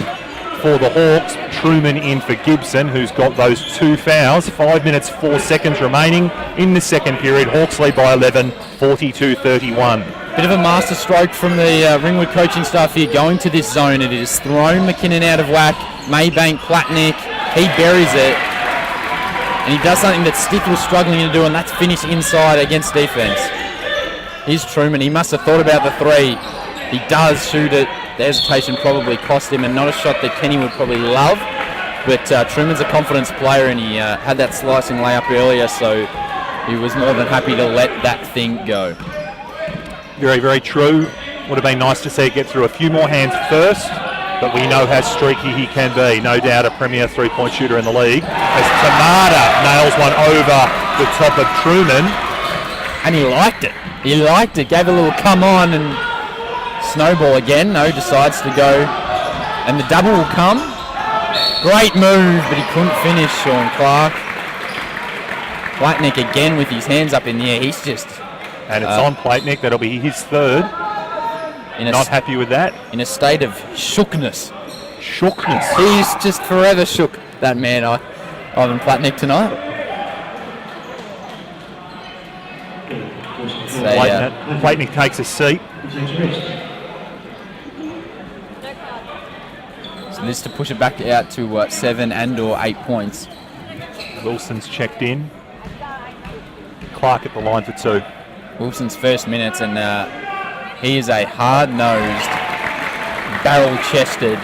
for the Hawks. Truman in for Gibson, who's got those 2 fouls. 5 minutes, 4 seconds remaining in the second period. Hawks lead by 11, 42-31. Bit of a master stroke from the Ringwood coaching staff here, going to this zone. It has thrown McKinnon out of whack. Maybank, Platnick, he buries it. And he does something that Stith was struggling to do, and that's finish inside against defence. Here's Truman. He must have thought about the three. He does shoot it. The hesitation probably cost him, and not a shot that Kenny would probably love. But Truman's a confidence player, and he had that slicing layup earlier, so he was more than happy to let that thing go. Very, very true. Would have been nice to see it get through a few more hands first, but we know how streaky he can be. No doubt a premier three-point shooter in the league. As Tamada nails one over the top of Truman. And he liked it. He liked it. Gave a little come on and snowball again. No, decides to go. And the double will come. Great move, but he couldn't finish, Sean Clark. Platnick again with his hands up in the air. He's just... And it's on Platnick. That'll be his third. Not happy with that. In a state of shookness. Shookness. He's just forever shook, that man, Ivan Platnick, tonight. Platnick takes a seat. So this to push it back out to 7 and or 8 points. Wilson's checked in. Clark at the line for 2. Wilson's first minutes, and he is a hard-nosed, barrel-chested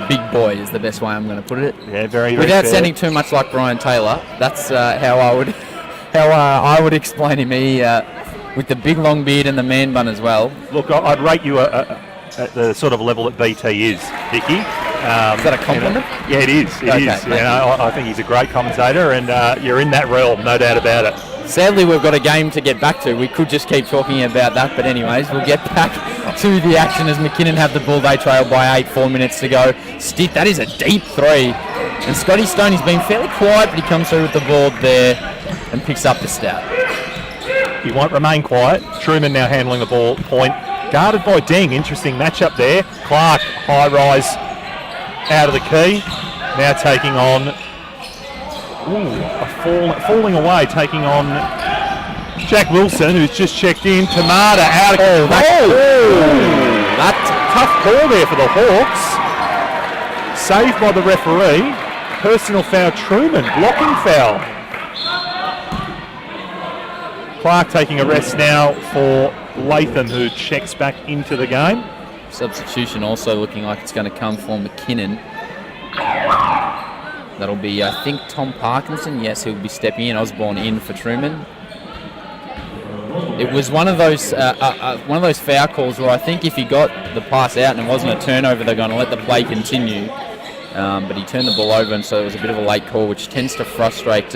big boy is the best way I'm going to put it. Yeah, very, very Without fair. sounding too much like Brian Taylor, that's how I would explain him. He with the big long beard and the man bun as well. Look, I'd rate you at the sort of level that BT is, Vicky. Is that a compliment? Yeah, it is. It is. I think he's a great commentator, and you're in that realm, no doubt about it. Sadly, we've got a game to get back to. We could just keep talking about that, but anyways, we'll get back to the action as McKinnon have the ball. They trail by 8, 4 minutes to go. Stitt, that is a deep three. And Scotty Stone, he's been fairly quiet, but he comes through with the board there and picks up the stat. He won't remain quiet. Truman now handling the ball point. Guarded by Deng. Interesting matchup there. Clark, high rise out of the key. Now taking on... falling away, taking on Jack Wilson, who's just checked in. Tamada out of... That's a tough ball there for the Hawks. Saved by the referee. Personal foul, Truman. Blocking foul. Clark taking a rest now for Latham, who checks back into the game. Substitution also looking like it's going to come for McKinnon. That'll be, I think, Tom Parkinson. Yes, he'll be stepping in. Osborne in for Truman. It was one of those foul calls where I think if he got the pass out and it wasn't a turnover, they're going to let the play continue. But he turned the ball over, and so it was a bit of a late call, which tends to frustrate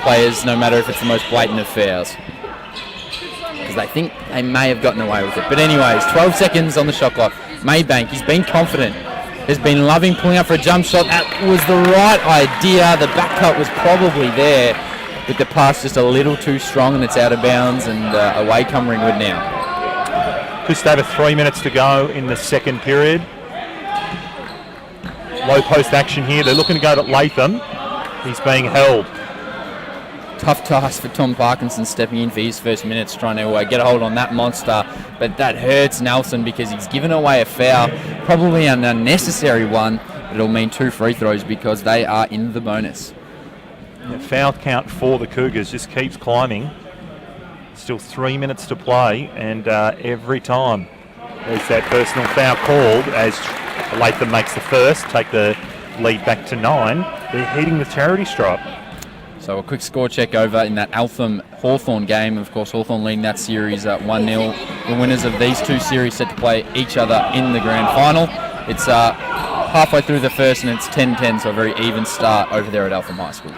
players, no matter if it's the most blatant of fouls. Because they think they may have gotten away with it. But anyways, 12 seconds on the shot clock. Maybank, he's been confident. Has been loving pulling up for a jump shot. That was the right idea. The back cut was probably there, but the pass just a little too strong, and it's out of bounds, and away come Ringwood now. Just over 3 minutes to go in the second period. Low post action here. They're looking to go to Latham. He's being held. Tough task for Tom Parkinson stepping in for his first minutes, trying to get a hold on that monster. But that hurts Nelson because he's given away a foul, probably an unnecessary one. But it'll mean 2 free throws because they are in the bonus. The foul count for the Cougars just keeps climbing. Still 3 minutes to play, and every time There's that personal foul called as Latham makes the first, take the lead back to 9. They're heading the charity stripe. So a quick score check over in that Eltham-Hawthorn game. Of course, Hawthorn leading that series 1-0. The winners of these two series set to play each other in the grand final. It's halfway through the first and it's 10-10, so a very even start over there at Eltham High School.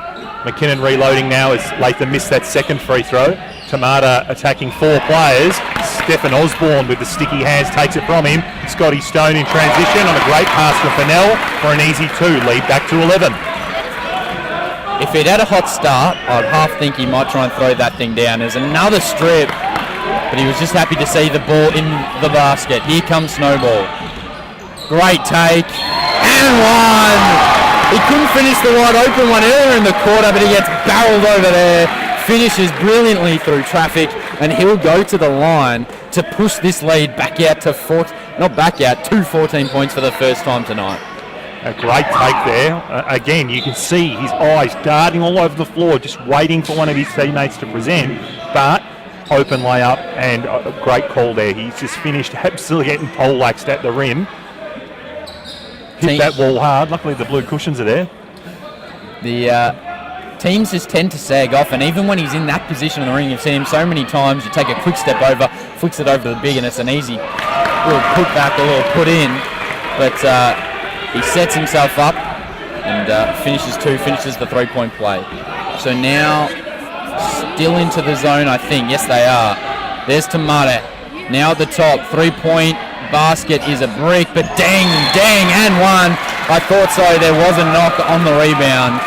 McKinnon reloading now as Latham missed that second free throw. Tamata attacking 4 players. Stephen Osborne with the sticky hands takes it from him. Scotty Stone in transition on a great pass from Fennell for an easy 2, lead back to 11. If he'd had a hot start, I'd half think he might try and throw that thing down. There's another strip, but he was just happy to see the ball in the basket. Here comes Snowball. Great take, and one! He couldn't finish the wide open one earlier in the quarter, but he gets barreled over there, finishes brilliantly through traffic, and he'll go to the line to push this lead back out to 14 points for the first time tonight. A great take there. Again, you can see his eyes darting all over the floor, just waiting for one of his teammates to present, but open layup and a great call there. He's just finished absolutely getting poleaxed at the rim. Hit that ball hard. Luckily the blue cushions are there. The teams just tend to sag off, and even when he's in that position on the ring, you've seen him so many times, you take a quick step over, flicks it over to the big, and it's an easy little put back, a little put in, but he sets himself up and finishes the 3-point play. So now still into the zone, I think. Yes, they are. There's Tamata. Now at the top, 3-point basket is a brick, but dang, and one. I thought so. There was a knock on the rebound.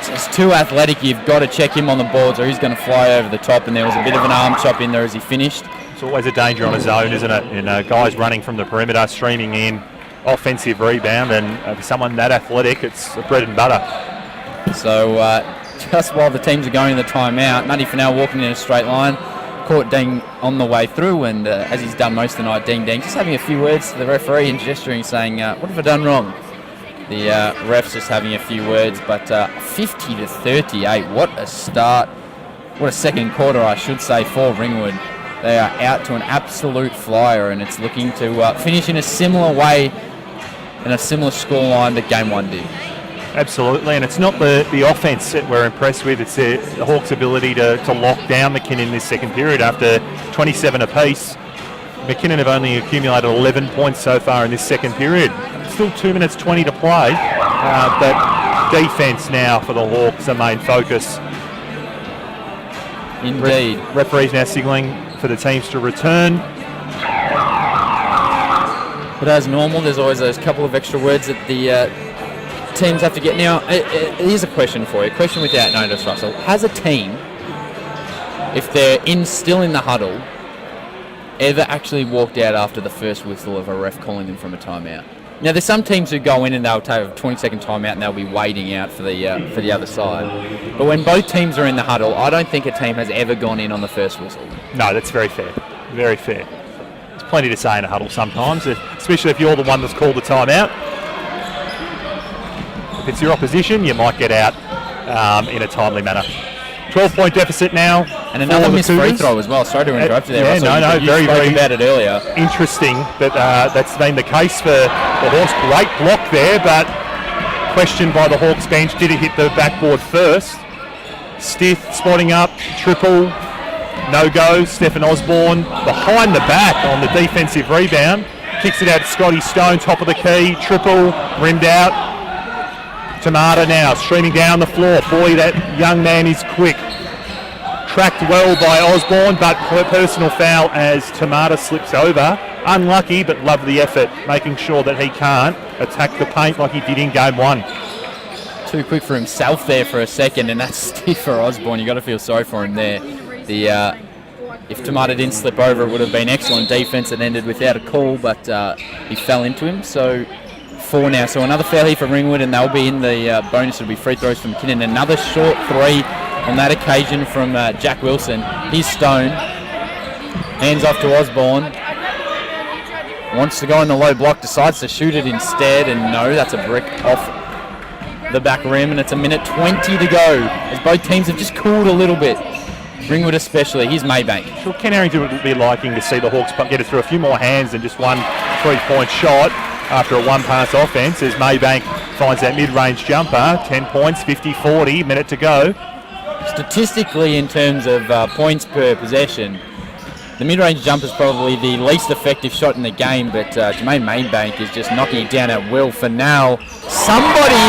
Just too athletic. You've got to check him on the boards or he's going to fly over the top, and there was a bit of an arm chop in there as he finished. It's always a danger on a zone, isn't it? And guys running from the perimeter, streaming in, offensive rebound, and for someone that athletic, it's bread and butter. So just while the teams are going to the timeout, Nutty Fennell walking in a straight line, caught Deng on the way through, and as he's done most of the night, Deng just having a few words to the referee and gesturing, saying, what have I done wrong? The ref's just having a few words, but 50-38, what a start. What a second quarter, I should say, for Ringwood. They are out to an absolute flyer, and it's looking to finish in a similar way and a similar scoreline that Game 1 did. Absolutely, and it's not the offence that we're impressed with, it's the Hawks' ability to lock down McKinnon in this second period. After 27 apiece, McKinnon have only accumulated 11 points so far in this second period. Still 2 minutes 20 to play, but defence now for the Hawks, the main focus. Indeed. Referees now signalling for the teams to return. But as normal, there's always those couple of extra words that the teams have to get. Now, here's a question for you. A question without notice, Russell. Has a team, if they're still in the huddle, ever actually walked out after the first whistle of a ref calling them from a timeout? Now, there's some teams who go in and they'll take a 20-second timeout and they'll be waiting out for the other side. But when both teams are in the huddle, I don't think a team has ever gone in on the first whistle. No, that's very fair. Very fair. There's plenty to say in a huddle sometimes, especially if you're the one that's called the timeout. If it's your opposition, you might get out in a timely manner. 12-point deficit now. And another missed free throw as well. Sorry to interrupt you there. Yeah, you spoke about it earlier. Interesting that that's been the case for the Hawks. Great block there, but questioned by the Hawks bench. Did it hit the backboard first? Stith spotting up, triple, no go. Stephen Osborne behind the back on the defensive rebound. Kicks it out to Scotty Stone, top of the key, triple, rimmed out. Tamata now streaming down the floor. Boy, that young man is quick. Tracked well by Osborne, but personal foul as Tamata slips over. Unlucky, but love the effort, making sure that he can't attack the paint like he did in Game 1. Too quick for himself there for a second, and that's stiff for Osborne. You've got to feel sorry for him there. If Tamata didn't slip over, it would have been excellent defence and ended without a call, but he fell into him. So 4 now. So another foul here for Ringwood, and they'll be in the bonus. It'll be free throws from McKinnon. Another short 3 on that occasion from Jack Wilson. Here's Stone. Hands off to Osborne. Wants to go in the low block, decides to shoot it instead, and no, that's a brick off the back rim, and it's 1:20 to go as both teams have just cooled a little bit. Ringwood especially. Here's Maybank. Sure, Ken Harrington would be liking to see the Hawks get it through a few more hands than just one 3-point shot after a one-pass offense as Maybank finds that mid-range jumper. 10 points, 50-40, minute to go. Statistically, in terms of points per possession, the mid-range jumper is probably the least effective shot in the game, but Jermaine Maybank is just knocking it down at will. For now, somebody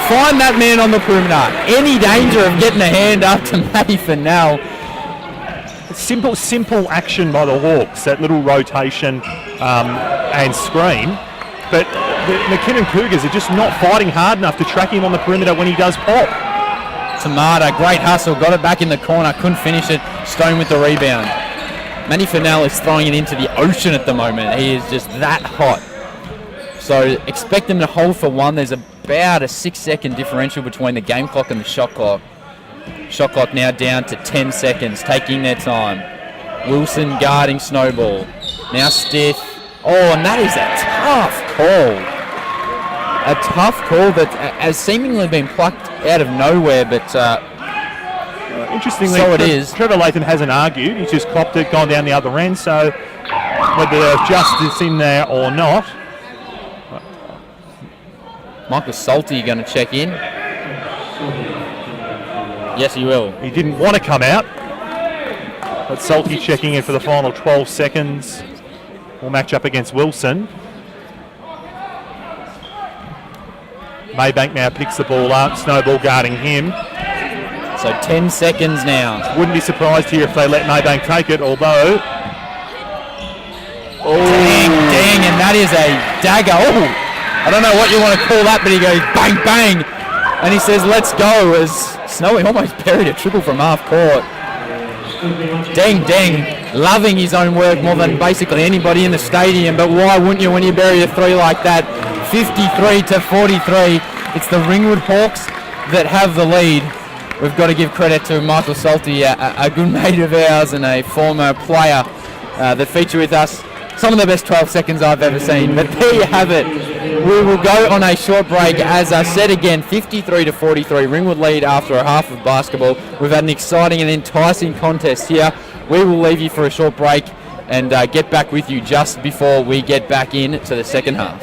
find that man on the perimeter. Any danger of getting a hand up to Matty for now. Simple action by the Hawks, that little rotation and screen. But the McKinnon Cougars are just not fighting hard enough to track him on the perimeter when he does pop. Tamata, great hustle, got it back in the corner, couldn't finish it. Stone with the rebound. Manny Fennell is throwing it into the ocean at the moment. He is just that hot. So expect him to hold for one. There's about a 6-second differential between the game clock and the shot clock. Shot clock now down to 10 seconds, taking their time. Wilson guarding Snowball. Now stiff. Oh, and that is a tough call. A tough call that has seemingly been plucked out of nowhere, but interestingly, so it is. Trevor Latham hasn't argued. He's just copped it, gone down the other end. So whether there's justice in there or not. Michael Salty going to check in. Yes, he will. He didn't want to come out. But Salty checking in for the final 12 seconds. Will match up against Wilson. Maybank now picks the ball up. Snowball guarding him. So 10 seconds now. Wouldn't be surprised here if they let Maybank take it, although... Dang, and that is a dagger. Oh, I don't know what you want to call that, but he goes bang, bang. And he says, let's go, as Snowy almost buried a triple from half court. Deng, loving his own work more than basically anybody in the stadium, but why wouldn't you when you bury a three like that? 53-43. It's the Ringwood Hawks that have the lead. We've got to give credit to Michael Salty, a good mate of ours and a former player that featured with us. Some of the best 12 seconds I've ever seen, but there you have it. We will go on a short break. As I said again, 53-43, Ringwood lead after a half of basketball. We've had an exciting and enticing contest here. We will leave you for a short break and get back with you just before we get back into the second half.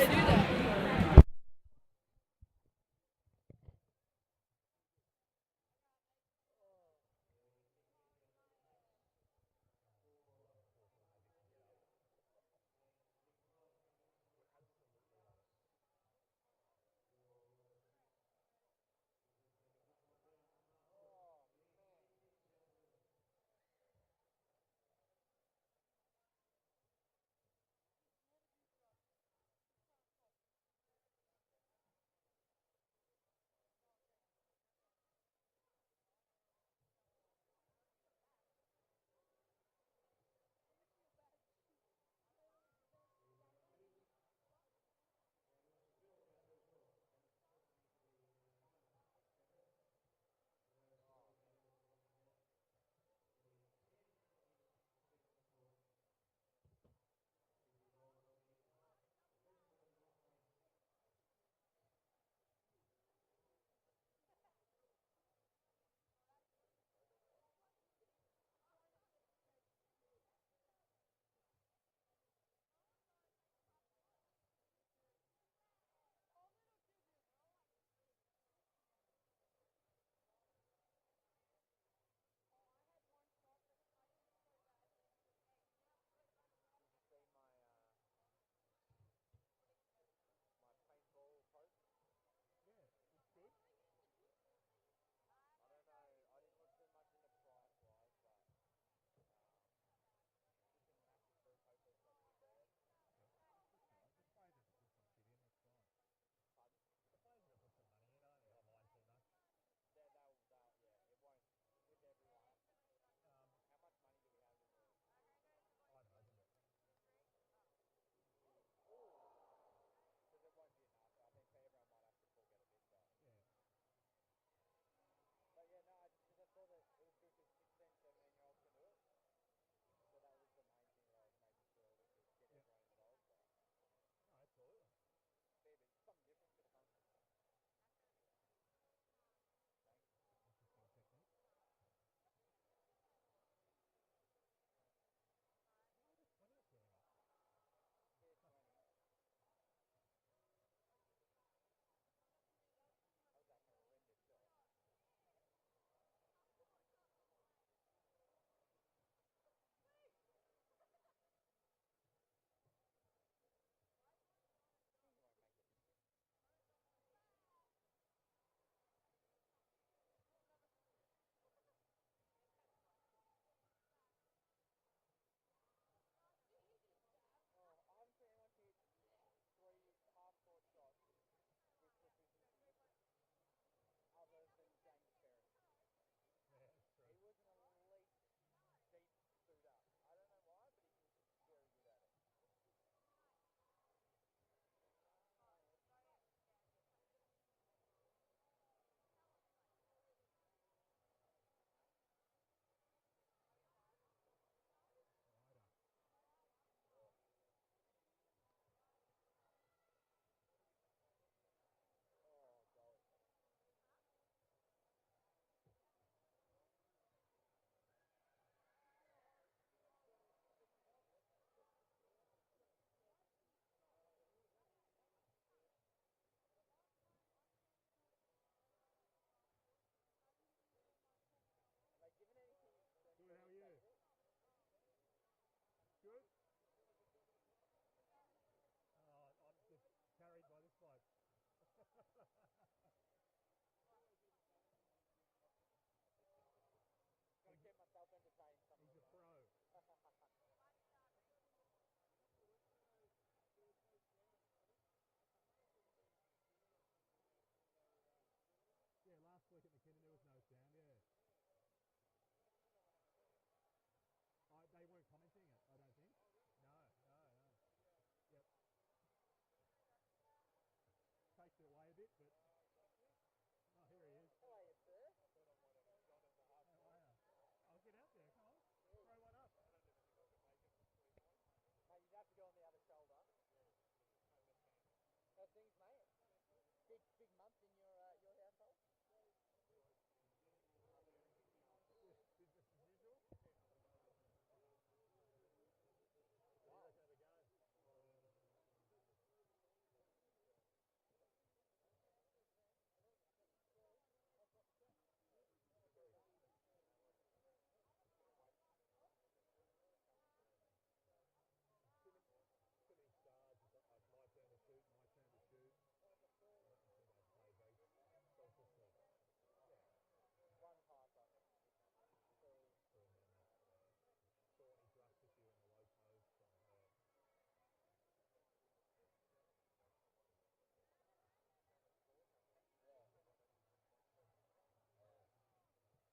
have to go on the other shoulder. How's things, mate? Big month in your household? Business as usual. Wow. Too many stars. It's like my turn to shoot, my turn to shoot. I think they play very selflessly. Yeah. One passer. And then Thorny thrust issue in the low post from her.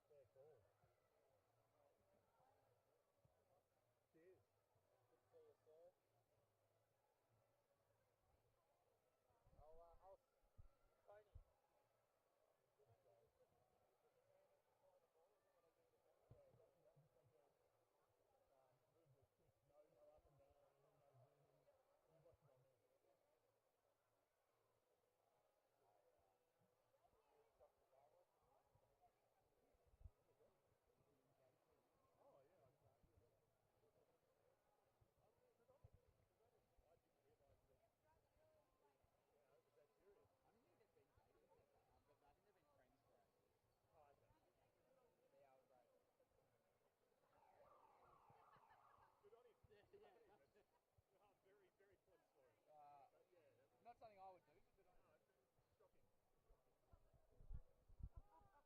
Fair call. Cheers. Good to see you, sir. I'll Tony. Move the stick, no up and down, no zooming. You watch it on me. Oh yeah, I didn't realise that. Was that serious? I don't think they've been dating yet, but I think they've been friends for ages. Oh, okay. They are great. Good on him. Yeah. I'm very, very pleased for him. But yeah, that was Not something I would do, but good on you. shocking.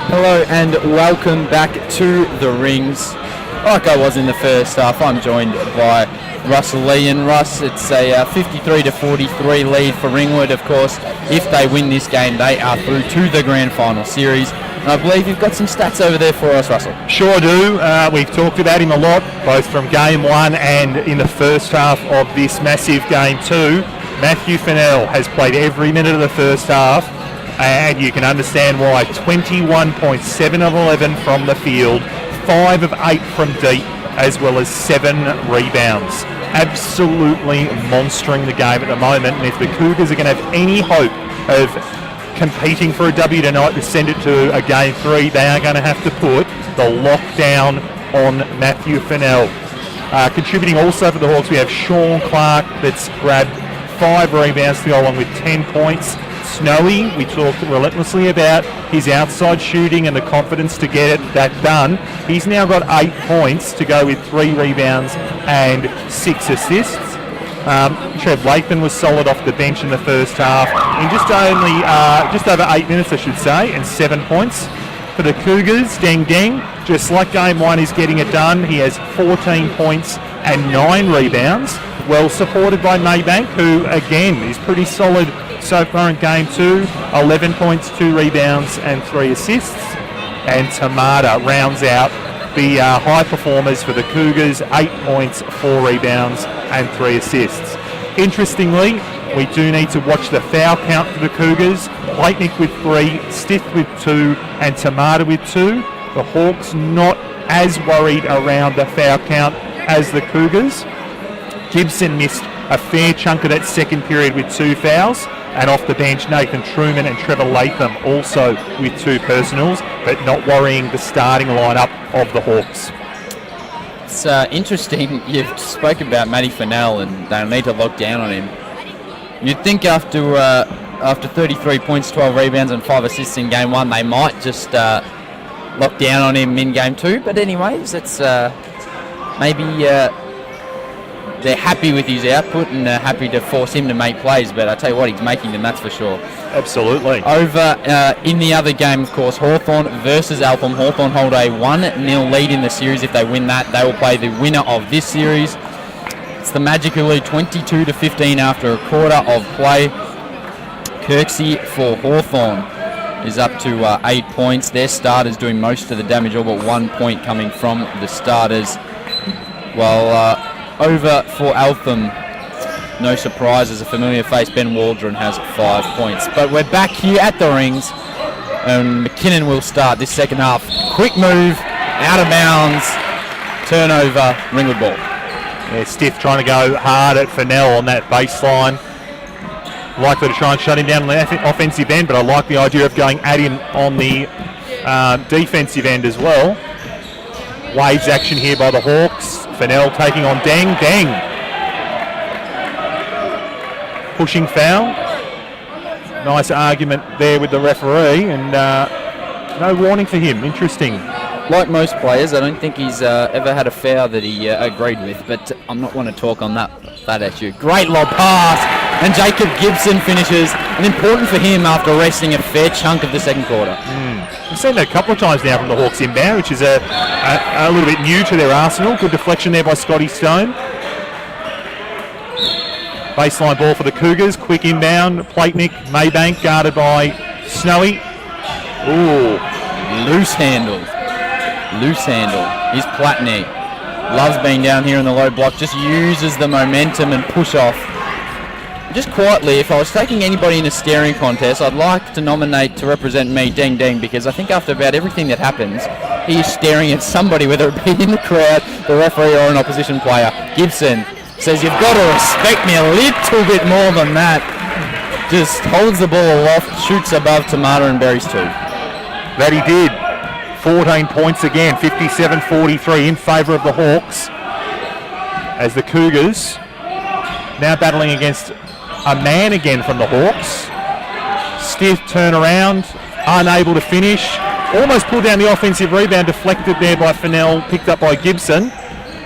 Hello and welcome back to the Rings. Like I was in the first half, I'm joined by Russell Lee, and Russ, it's a 53-43 lead for Ringwood. Of course, if they win this game, they are through to the grand final series. And I believe you've got some stats over there for us, Russell. Sure do. We've talked about him a lot, both from game one and in the first half of this massive game two. Matthew Fennell has played every minute of the first half, and you can understand why. 21.7 of 11 from the field, 5 of 8 from deep, as well as 7 rebounds. Absolutely monstering the game at the moment, and if the Cougars are going to have any hope of competing for a W tonight to send it to a game 3, they are going to have to put the lockdown on Matthew Fennell. Contributing also for the Hawks, we have Sean Clark that's grabbed 5 rebounds to go along with 10 points. Snowy, we talked relentlessly about his outside shooting and the confidence to get that done. He's now got 8 points to go with 3 rebounds and 6 assists. Trev Lakeman was solid off the bench in the first half in just over 8 minutes, I should say, and 7 points. For the Cougars, Deng Deng, just like game 1, is getting it done. He has 14 points and 9 rebounds, well supported by Maybank, who again is pretty solid so far in game 2, 11 points, 2 rebounds and 3 assists. And Tamada rounds out the high performers for the Cougars, 8 points, 4 rebounds and 3 assists. Interestingly, we do need to watch the foul count for the Cougars. Lightnick with 3, Stith with 2 and Tamada with 2. The Hawks not as worried around the foul count as the Cougars. Gibson missed a fair chunk of that second period with 2 fouls. And off the bench, Nathan Truman and Trevor Latham also with 2 personals, but not worrying the starting lineup of the Hawks. It's interesting, you've spoken about Matty Fennell and they'll need to lock down on him. You'd think after 33 points, 12 rebounds and 5 assists in game 1, they might just lock down on him in game 2. But anyways, it's maybe they're happy with his output and happy to force him to make plays. But I tell you what, he's making them, that's for sure. Absolutely. Over in the other game, of course, Hawthorn versus Eltham. Hawthorn hold a 1-0 lead in the series. If they win that, they will play the winner of this series. It's the Magic who lead 22-15 after a quarter of play. Kirksey for Hawthorn is up to 8 points. Their starters doing most of the damage, all but 1 point coming from the starters. While over for Eltham, no surprises, a familiar face, Ben Waldron has 5 points. But we're back here at the Rings, And McKinnon will start this second half. Quick move, out of bounds, turnover, Ringwood ball. Yeah, Stiff trying to go hard at Fennell on that baseline. Likely to try and shut him down on the offensive end, but I like the idea of going at him on the defensive end as well. Waves action here by the Hawks. Fennell taking on Deng. Deng. Pushing foul. Nice argument there with the referee, and no warning for him. Interesting. Like most players, I don't think he's ever had a foul that he agreed with, but I'm not want to talk on that issue. Great lob pass, and Jacob Gibson finishes, and important for him after resting a fair chunk of the second quarter. We've seen that a couple of times now from the Hawks inbound, which is a little bit new to their arsenal. Good deflection there by Scotty Stone. Baseline ball for the Cougars. Quick inbound. Platenick, Maybank guarded by Snowy. Ooh, Loose handle. Here's Platenick. Loves being down here in the low block. Just uses the momentum and push off. Just quietly, if I was taking anybody in a staring contest, I'd like to nominate to represent me, Deng Deng, because I think after about everything that happens, he is staring at somebody, whether it be in the crowd, the referee, or an opposition player. Gibson says, you've got to respect me a little bit more than that. Just holds the ball aloft, shoots above Tomato and buries two. that he did. 14 points again, 57-43 in favour of the Hawks, as the Cougars now battling against a man again from the Hawks. Stiff turnaround, unable to finish. Almost pulled down the offensive rebound, deflected there by Fennell, picked up by Gibson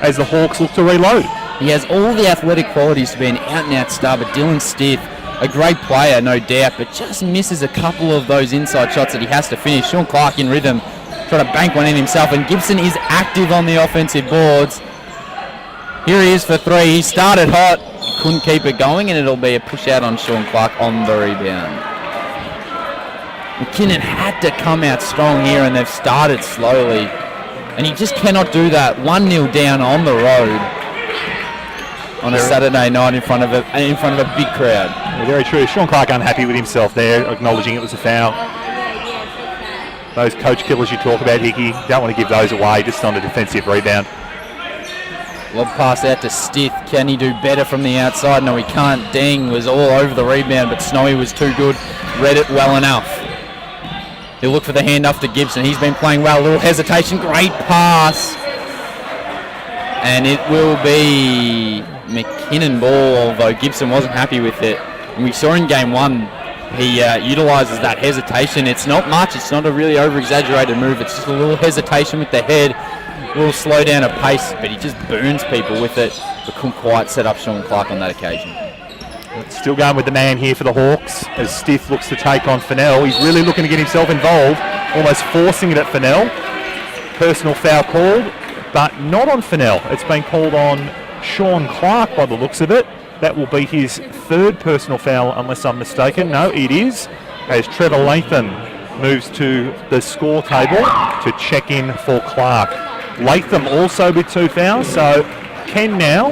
as the Hawks look to reload. He has all the athletic qualities to be an out-and-out star, but Dylan Stiff, a great player, no doubt, but just misses a couple of those inside shots that he has to finish. Sean Clark in rhythm, trying to bank one in himself, and Gibson is active on the offensive boards. Here he is for three. He started hot, couldn't keep it going, and it'll be a push out on Sean Clark on the rebound. McKinnon had to come out strong here, and they've started slowly, and he just cannot do that. 1-0 down on the road on a Saturday night in front of a big crowd. Yeah, very true. Sean Clark unhappy with himself there, acknowledging it was a foul. Those coach killers you talk about, Hickey, don't want to give those away just on a defensive rebound. Lob pass out to Stith. Can he do better from the outside? No, he can't. Deng was all over the rebound, but Snowy was too good. Read it well enough. He'll look for the handoff to Gibson. He's been playing well. A little hesitation. Great pass. And it will be McKinnon ball, although Gibson wasn't happy with it. And we saw in game one, he utilises that hesitation. It's not much. It's not a really over-exaggerated move. It's just a little hesitation with the head. A little slow down at pace, but he just burns people with it. But couldn't quite set up Sean Clark on that occasion. Still going with the man here for the Hawks as Stiff looks to take on Fennell. He's really looking to get himself involved, almost forcing it at Fennell. Personal foul called, but not on Fennell. It's been called on Sean Clark by the looks of it. That will be his third personal foul, unless I'm mistaken. No, it is, as Trevor Latham moves to the score table to check in for Clark. Latham also with 2 fouls, so Ken now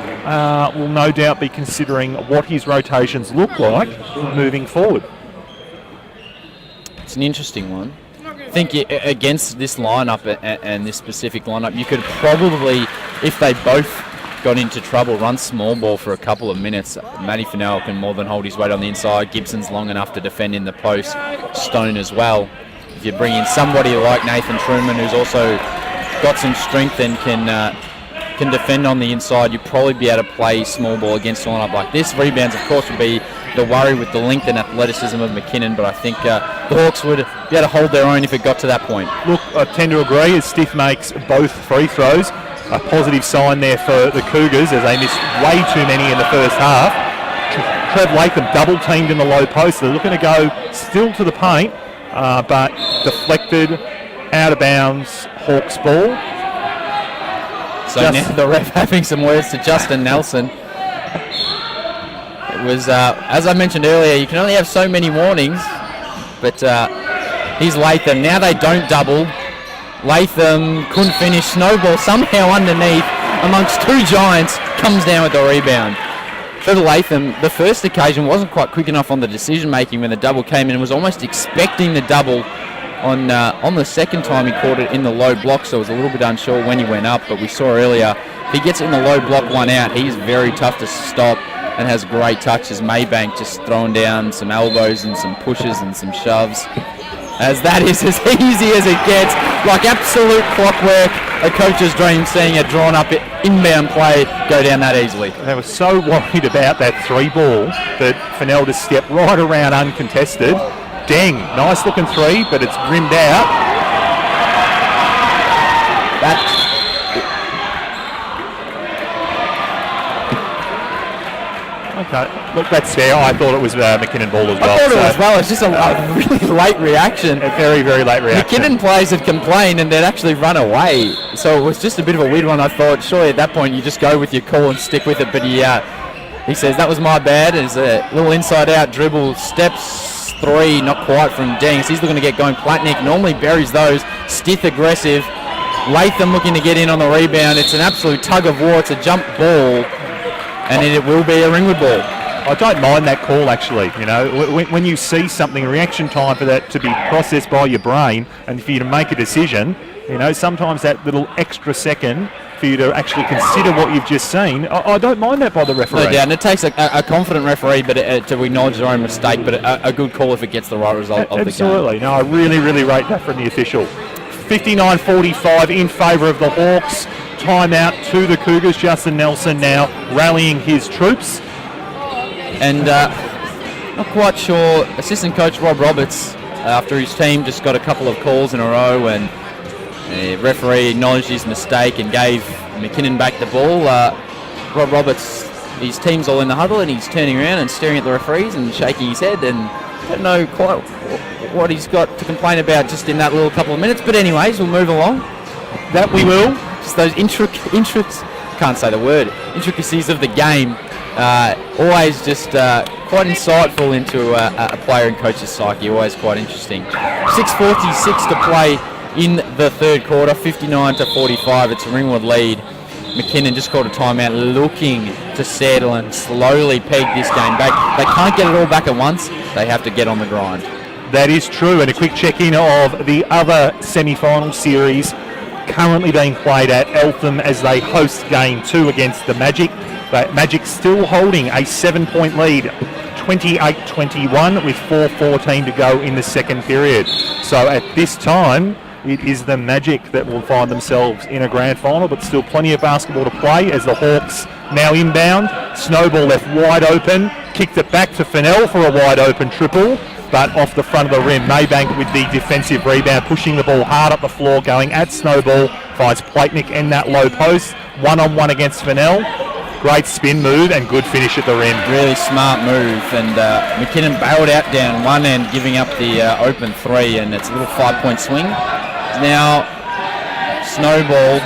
will no doubt be considering what his rotations look like moving forward. It's an interesting one. I think against this lineup and this specific lineup, you could probably, if they both got into trouble, run small ball for a couple of minutes. Matty Fennell can more than hold his weight on the inside. Gibson's long enough to defend in the post. Stone as well. If you bring in somebody like Nathan Truman, who's also got some strength and can defend on the inside, you'd probably be able to play small ball against a lineup like this. Rebounds, of course, would be the worry with the length and athleticism of McKinnon, but I think the Hawks would be able to hold their own if it got to that point. Look, I tend to agree as Stiff makes both free throws. A positive sign there for the Cougars as they missed way too many in the first half. Trev Latham double teamed in the low post. They're looking to go still to the paint, but deflected, out of bounds, Hawks ball. So now the ref having some words to Justin Nelson. It was, as I mentioned earlier, you can only have so many warnings, but here's Latham. Now they don't double. Latham couldn't finish. Snowball somehow underneath amongst 2 giants, comes down with the rebound. For Latham, the first occasion wasn't quite quick enough on the decision making when the double came in, and was almost expecting the double On the second time he caught it in the low block, so I was a little bit unsure when he went up, but we saw earlier, if he gets it in the low block one out, he's very tough to stop and has great touches. Maybank just throwing down some elbows and some pushes and some shoves. As that is as easy as it gets, like absolute clockwork, a coach's dream, seeing a drawn up inbound play go down that easily. They were so worried about that 3 ball that Fennell just stepped right around uncontested. Deng, nice looking 3, but it's rimmed out. Okay, look, that's fair. I thought it was McKinnon ball as well. I thought it was well. It's just a really late reaction. A very, very late reaction. McKinnon players had complained and they'd actually run away. So it was just a bit of a weird one. I thought, surely at that point you just go with your call and stick with it. But he says, that was my bad. It's a little inside-out dribble, steps 3, not quite from Deng. So he's looking to get going. Platnick normally buries those. Stiff, aggressive. Latham looking to get in on the rebound. It's an absolute tug of war. It's a jump ball. And it will be a Ringwood ball. I don't mind that call, actually. You know, when you see something, reaction time for that to be processed by your brain, and for you to make a decision, you know, sometimes that little extra second for you to actually consider what you've just seen, I don't mind that by the referee. No doubt, and it takes a confident referee but to acknowledge their own mistake, but a good call if it gets the right result of the game. Absolutely. No, I really, really rate that from the official. 59-45 in favour of the Hawks. Timeout to the Cougars. Justin Nelson now rallying his troops. And not quite sure, assistant coach Rob Roberts, after his team just got a couple of calls in a row, and the referee acknowledged his mistake and gave McKinnon back the ball. Rob Roberts, his team's all in the huddle, and he's turning around and staring at the referees and shaking his head, and I don't know quite what he's got to complain about just in that little couple of minutes. But anyways, we'll move along. That we will. Just those can't say the word, intricacies of the game. Always just quite insightful into a player and coach's psyche. Always quite interesting. 6:46 to play in the third quarter. 59-45. It's a Ringwood lead. McKinnon just called a timeout, looking to settle and slowly peg this game back. They can't get it all back at once. They have to get on the grind. That is true. And a quick check-in of the other semi-final series currently being played at Eltham as they host game 2 against the Magic. But Magic still holding a 7-point lead, 28-21, with 4:14 to go in the second period. So at this time, it is the Magic that will find themselves in a grand final, but still plenty of basketball to play as the Hawks now inbound. Snowball left wide open, kicked it back to Fennell for a wide open triple, but off the front of the rim. Maybank with the defensive rebound, pushing the ball hard up the floor, going at Snowball, finds Platnick in that low post, one-on-one against Fennell. Great spin move and good finish at the rim. Really smart move, and McKinnon bailed out down one end, giving up the open 3, and it's a little 5-point swing. Now Snowball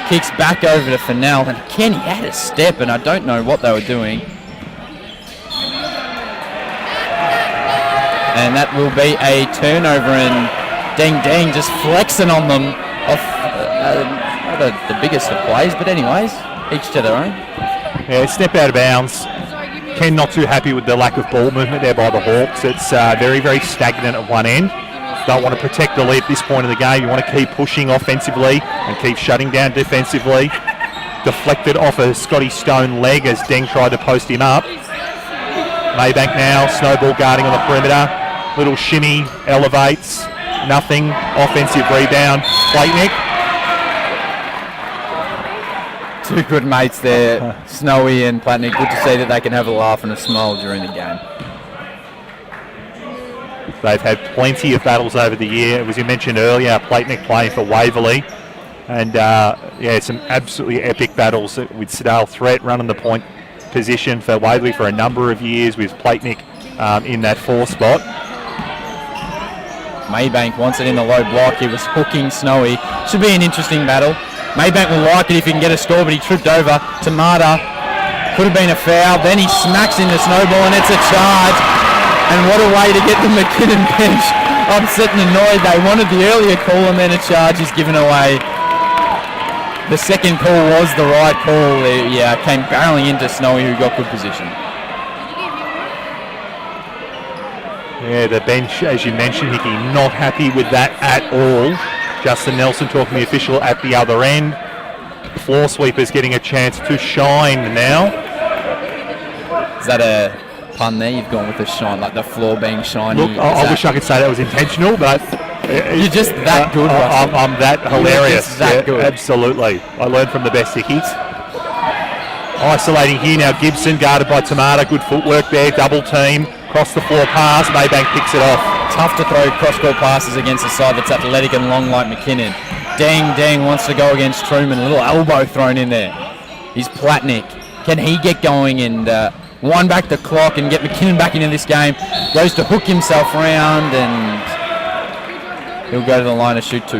kicks back over to Fennell, and again he had a step, and I don't know what they were doing. And that will be a turnover, and Deng just flexing on them off not the biggest of plays, but anyways, each to their own. Yeah, step out of bounds. Ken not too happy with the lack of ball movement there by the Hawks. It's very, very stagnant at one end. Don't want to protect the lead at this point of the game. You want to keep pushing offensively and keep shutting down defensively. Deflected off a Scotty Stone leg as Deng tried to post him up. Maybank now, Snowball guarding on the perimeter. Little shimmy, elevates, nothing. Offensive rebound, Platnick. Two good mates there, Snowy and Platnick. Good to see that they can have a laugh and a smile during the game. They've had plenty of battles over the year. As you mentioned earlier, Platnick playing for Waverley. And yeah, some absolutely epic battles with Sedale Threat running the point position for Waverley for a number of years, with Platnick in that 4 spot. Maybank wants it in the low block. He was hooking Snowy. Should be an interesting battle. Maybank will like it if he can get a score, but he tripped over. Tamata, could have been a foul. Then he smacks into Snowball, and it's a charge. And what a way to get the McKinnon bench upset and annoyed. They wanted the earlier call, and then a charge is given away. The second call was the right call. Yeah, came barreling into Snowy, who got good position. Yeah, the bench, as you mentioned, Hickey, not happy with that at all. Justin Nelson talking to the official at the other end. Floor sweepers getting a chance to shine now. Is that a pun there? You've gone with the shine, like the floor being shiny. Look, I wish I could say that was intentional, but you're just that good. I'm that hilarious. Just that good. Absolutely. I learned from the best Hickeys. Isolating here now, Gibson guarded by Tamata. Good footwork there, double team. Cross the floor pass, Maybank picks it off. Tough to throw cross-court passes against a side that's athletic and long like McKinnon. Dang wants to go against Truman. A little elbow thrown in there. He's Platnick. Can he get going and wind back the clock and get McKinnon back into this game? Goes to hook himself around and he'll go to the line to shoot 2.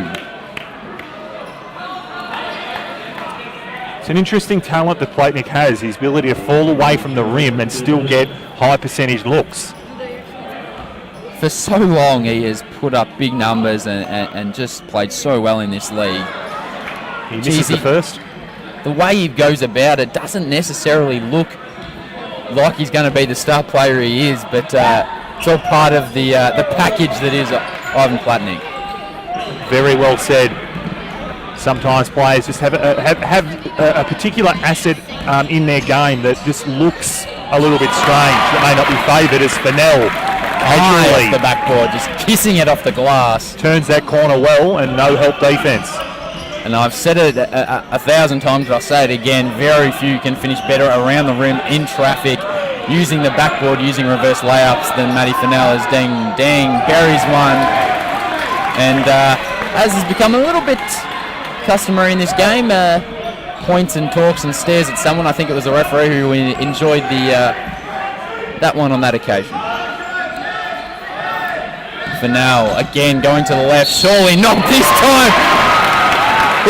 It's an interesting talent that Platnick has, his ability to fall away from the rim and still get high percentage looks. For so long he has put up big numbers and just played so well in this league. He misses the first. The way he goes about it doesn't necessarily look like he's going to be the star player he is, but it's all part of the package that is Ivan Platnick. Very well said. Sometimes players just have a particular asset in their game that just looks a little bit strange. That may not be favoured as Fennell off the backboard, just kissing it off the glass. Turns that corner well and no help defence. And I've said it a 1,000 times, but I'll say it again, very few can finish better around the rim in traffic, using the backboard, using reverse layups than Matty Fennell. As Dang buries one. And as has become a little bit customary in this game, points and talks and stares at someone. I think it was the referee who enjoyed that one on that occasion. Fennell again going to the left. Surely not this time.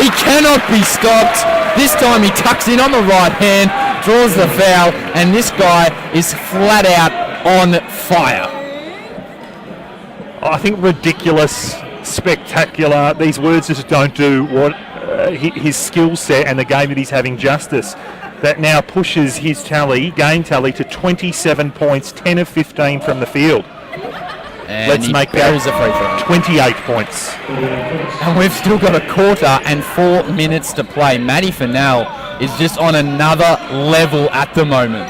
He cannot be stopped. This time he tucks in on the right hand, draws the foul, and this guy is flat out on fire. I think ridiculous, spectacular. These words just don't do what his skill set and the game that he's having justice. That now pushes his game tally to 27 points, 10 of 15 from the field. And let's make that a free throw. 28 points. And we've still got a quarter and 4 minutes to play. Matty Fennell is just on another level at the moment.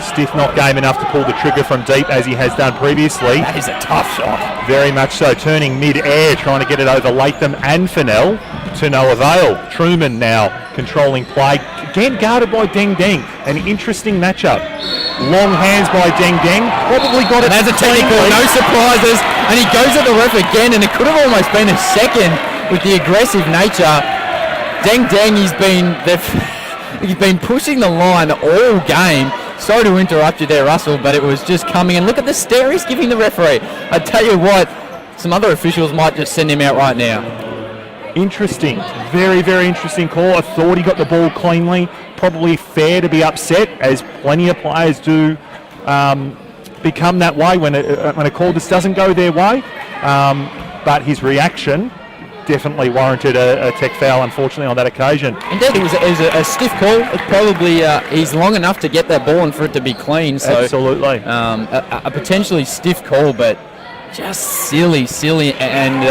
Stiff not game enough to pull the trigger from deep as he has done previously. That is a tough shot. Very much so. Turning mid-air, trying to get it over Latham and Fennell to no avail. Truman now controlling play. Again guarded by Deng. An interesting matchup. Long hands by Deng. Probably got it. And has a technical, no surprises. And he goes at the ref again, and it could have almost been a second with the aggressive nature. Deng, he's been pushing the line all game. Sorry to interrupt you there, Russell, but it was just coming. And look at the stare he's giving the referee. I tell you what, some other officials might just send him out right now. Interesting. Very, very interesting call. I thought he got the ball cleanly. Probably fair to be upset, as plenty of players do become that way when a call just doesn't go their way. But his reaction definitely warranted a tech foul, unfortunately, on that occasion. Indeed, it was a stiff call. It probably he's long enough to get that ball and for it to be clean. So absolutely. A potentially stiff call, but just silly, and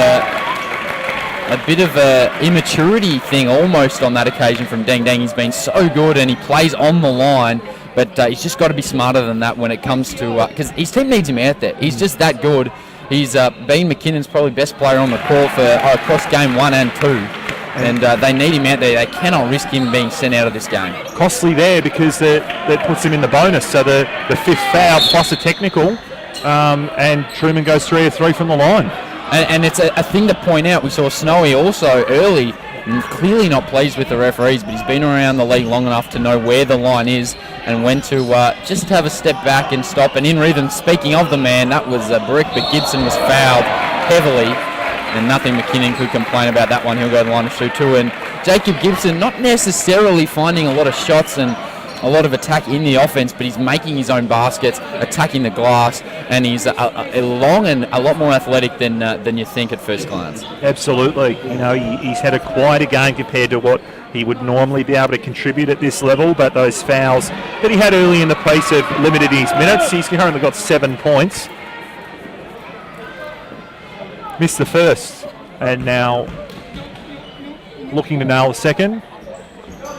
a bit of a immaturity thing almost on that occasion from Deng. He's been so good and he plays on the line, but he's just got to be smarter than that when it comes to because his team needs him out there. He's just that good. He's been McKinnon's probably best player on the court for across game 1 and 2, and they need him out there. They cannot risk him being sent out of this game. Costly there because that puts him in the bonus. So the fifth foul plus a technical, and Truman goes 3 of 3 from the line. And it's a thing to point out. We saw Snowy also early, clearly not pleased with the referees, but he's been around the league long enough to know where the line is and when to just have a step back and stop. And in rhythm, speaking of the man, that was a brick, but Gibson was fouled heavily, and nothing McKinnon could complain about that one. He'll go to the line to shoot 2. And Jacob Gibson not necessarily finding a lot of shots, and a lot of attack in the offense, but he's making his own baskets, attacking the glass, and he's a long and a lot more athletic than you think at first glance. Absolutely. He's had a quieter game compared to what he would normally be able to contribute at this level, but those fouls that he had early in the piece have limited his minutes. He's currently got 7 points. Missed the first, and now looking to nail the second.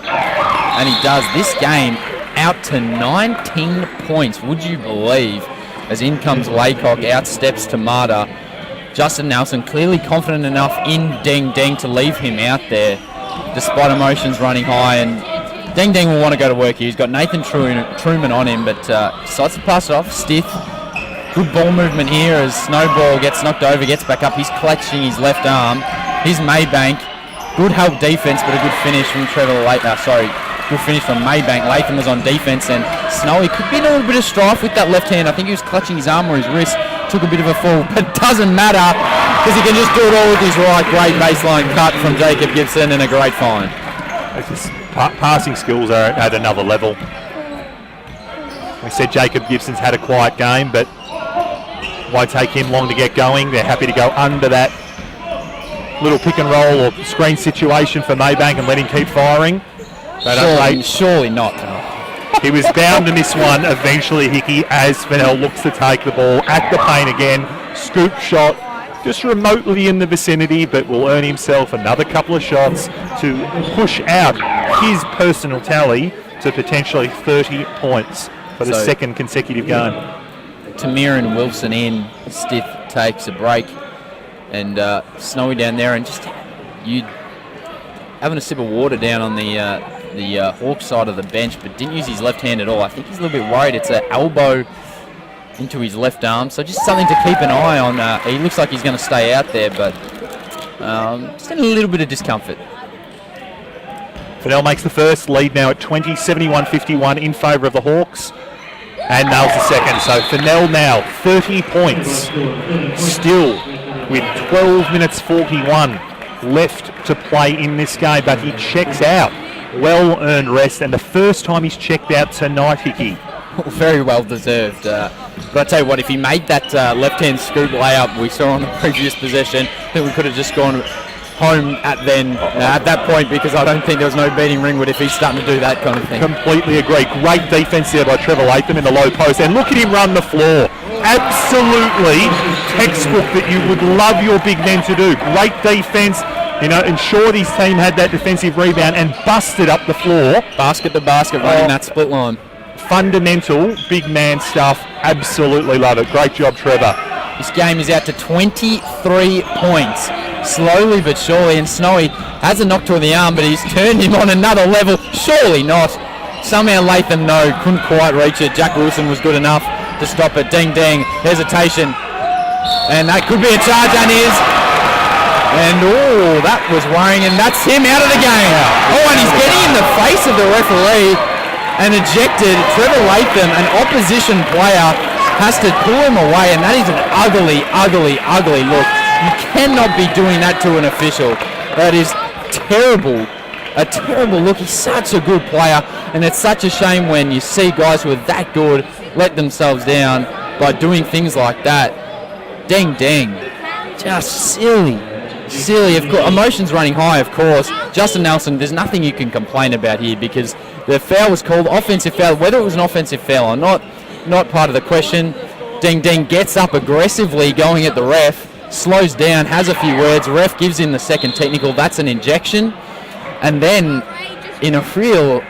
And he does. This game out to 19 points, would you believe? As in comes Laycock, outsteps Tamata. Justin Nelson clearly confident enough in Deng Deng to leave him out there, despite emotions running high. And Deng Deng will want to go to work here. He's got Nathan Truman on him, but decides to pass it off. Stith. Good ball movement here as Snowball gets knocked over, gets back up. He's clutching his left arm. Here's Maybank. Good help defense, but a good finish from good finish from Maybank. Latham was on defense, and Snowy could be in a little bit of strife with that left hand. I think he was clutching his arm or his wrist. Took a bit of a fall, but it doesn't matter because he can just do it all with his right. Great baseline cut from Jacob Gibson and a great find. His passing skills are at another level. We said Jacob Gibson's had a quiet game, but won't take him long to get going. They're happy to go under that little pick and roll or screen situation for Maybank and let him keep firing. Surely not. He was bound to miss one eventually, Hickey, as Fennell looks to take the ball at the paint again. Scoop shot just remotely in the vicinity, but will earn himself another couple of shots to push out his personal tally to potentially 30 points for the second consecutive game. Tamir and Wilson in. Stith takes a break, and Snowy down there, and just having a sip of water down on the Hawks side of the bench, but didn't use his left hand at all. I think he's a little bit worried. It's an elbow into his left arm, so just something to keep an eye on. He looks like he's going to stay out there, but just in a little bit of discomfort. Fennell makes the first, lead now at 20, 71-51 in favour of the Hawks, and nails the second. So Fennell now 30 points, still with 12 minutes 41 left to play in this game, but he checks out. Well-earned rest, and the first time he's checked out tonight, Hickey. Very well deserved. But I tell you what, if he made that left-hand scoop layup we saw on the previous possession, I think we could have just gone home at that point, because I don't think there was no beating Ringwood if he's starting to do that kind of thing. Completely agree. Great defence there by Trevor Latham in the low post, and look at him run the floor. Absolutely textbook that you would love your big men to do. Great defence. Ensured his team had that defensive rebound and busted up the floor. Basket to basket, running that split line. Fundamental big man stuff. Absolutely love it. Great job, Trevor. This game is out to 23 points. Slowly but surely, and Snowy has a knock to the arm, but he's turned him on another level. Surely not. Somehow Latham, couldn't quite reach it. Jack Wilson was good enough to stop it. Ding, ding. Hesitation. And that could be a charge, and is. And that was worrying, and that's him out of the game. And he's getting in the face of the referee and ejected. Trevor Latham, an opposition player, has to pull him away, and that is an ugly, ugly, ugly look. You cannot be doing that to an official. That is terrible. A terrible look. He's such a good player, and it's such a shame when you see guys who are that good let themselves down by doing things like that. Ding, ding. Just silly. Of course, emotions running high, of course. Justin Nelson, there's nothing you can complain about here because the foul was called offensive foul. Whether it was an offensive foul or not part of the question. Ding Ding gets up aggressively going at the ref, slows down, has a few words. Ref gives him the second technical. That's an injection. And then in a real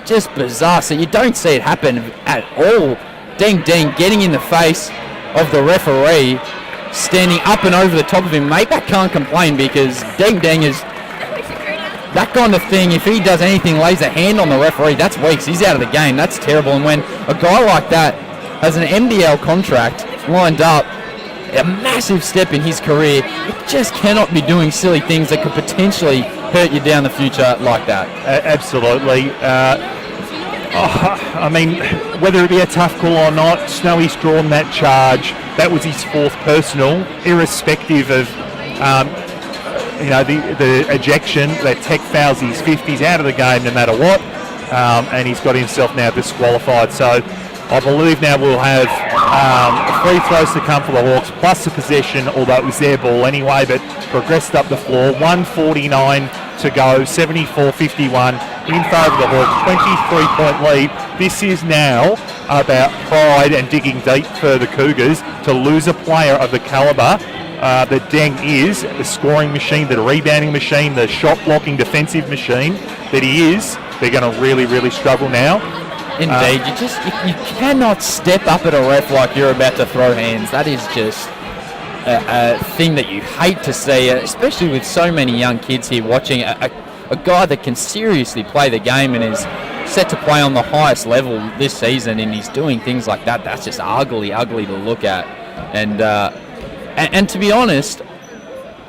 just bizarre, so you don't see it happen at all. Ding Ding getting in the face of the referee, standing up and over the top of him. Mayback can't complain because Ding Ding is that kind of thing. If he does anything, lays a hand on the referee, that's weeks. He's out of the game. That's terrible. And when a guy like that has an MDL contract lined up, a massive step in his career, you just cannot be doing silly things that could potentially hurt you down the future like that. Absolutely. I mean, whether it be a tough call or not, Snowy's drawn that charge. That was his fourth personal, irrespective of the ejection. That Tech fouls his 50s out of the game no matter what. and he's got himself now disqualified. So I believe now we'll have free throws to come for the Hawks, plus the possession, although it was their ball anyway, but progressed up the floor. 1:49 to go, 74-51 in favour of the Hawks, 23-point lead. This is now about pride and digging deep for the Cougars to lose a player of the calibre that Deng is, the scoring machine, the rebounding machine, the shot blocking defensive machine that he is. They're going to really, really struggle now. Indeed, you cannot step up at a ref like you're about to throw hands. That is just a thing that you hate to see, especially with so many young kids here watching a guy that can seriously play the game and is set to play on the highest level this season, and he's doing things like that. That's just ugly to look at. And to be honest,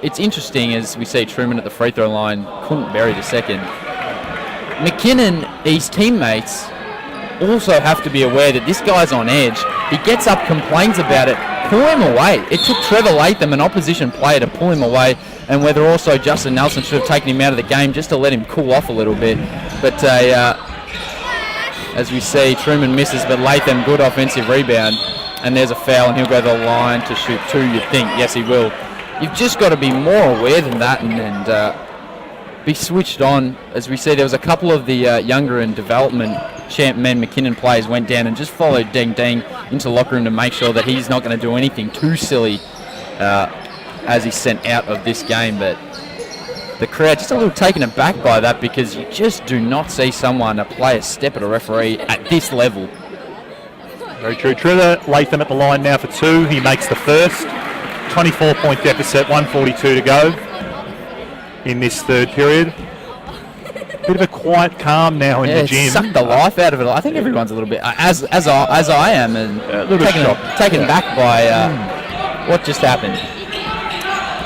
it's interesting as we see Truman at the free throw line couldn't bury the second. McKinnon, his teammates, also have to be aware that this guy's on edge. He gets up, complains about it, pull him away. It took Trevor Latham, an opposition player, to pull him away, and whether also Justin Nelson should have taken him out of the game just to let him cool off a little bit. But as we see, Truman misses, but Latham, good offensive rebound, and there's a foul, and he'll go to the line to shoot two, you'd think. Yes, he will. You've just got to be more aware than that and be switched on. As we see, there was a couple of the younger and development champ men McKinnon players went down and just followed Deng Deng into the locker room to make sure that he's not going to do anything too silly as he's sent out of this game. But the crowd just a little taken aback by that, because you just do not see someone, a player, step at a referee at this level. Very true. Trevor Latham at the line now for two. He makes the first. 24-point deficit, 1:42 to go in this third period. Bit of a quiet calm now in the gym. Sucked the life out of it. I think everyone's a little bit, as I am, and a little bit shocked. Taken back by what just happened.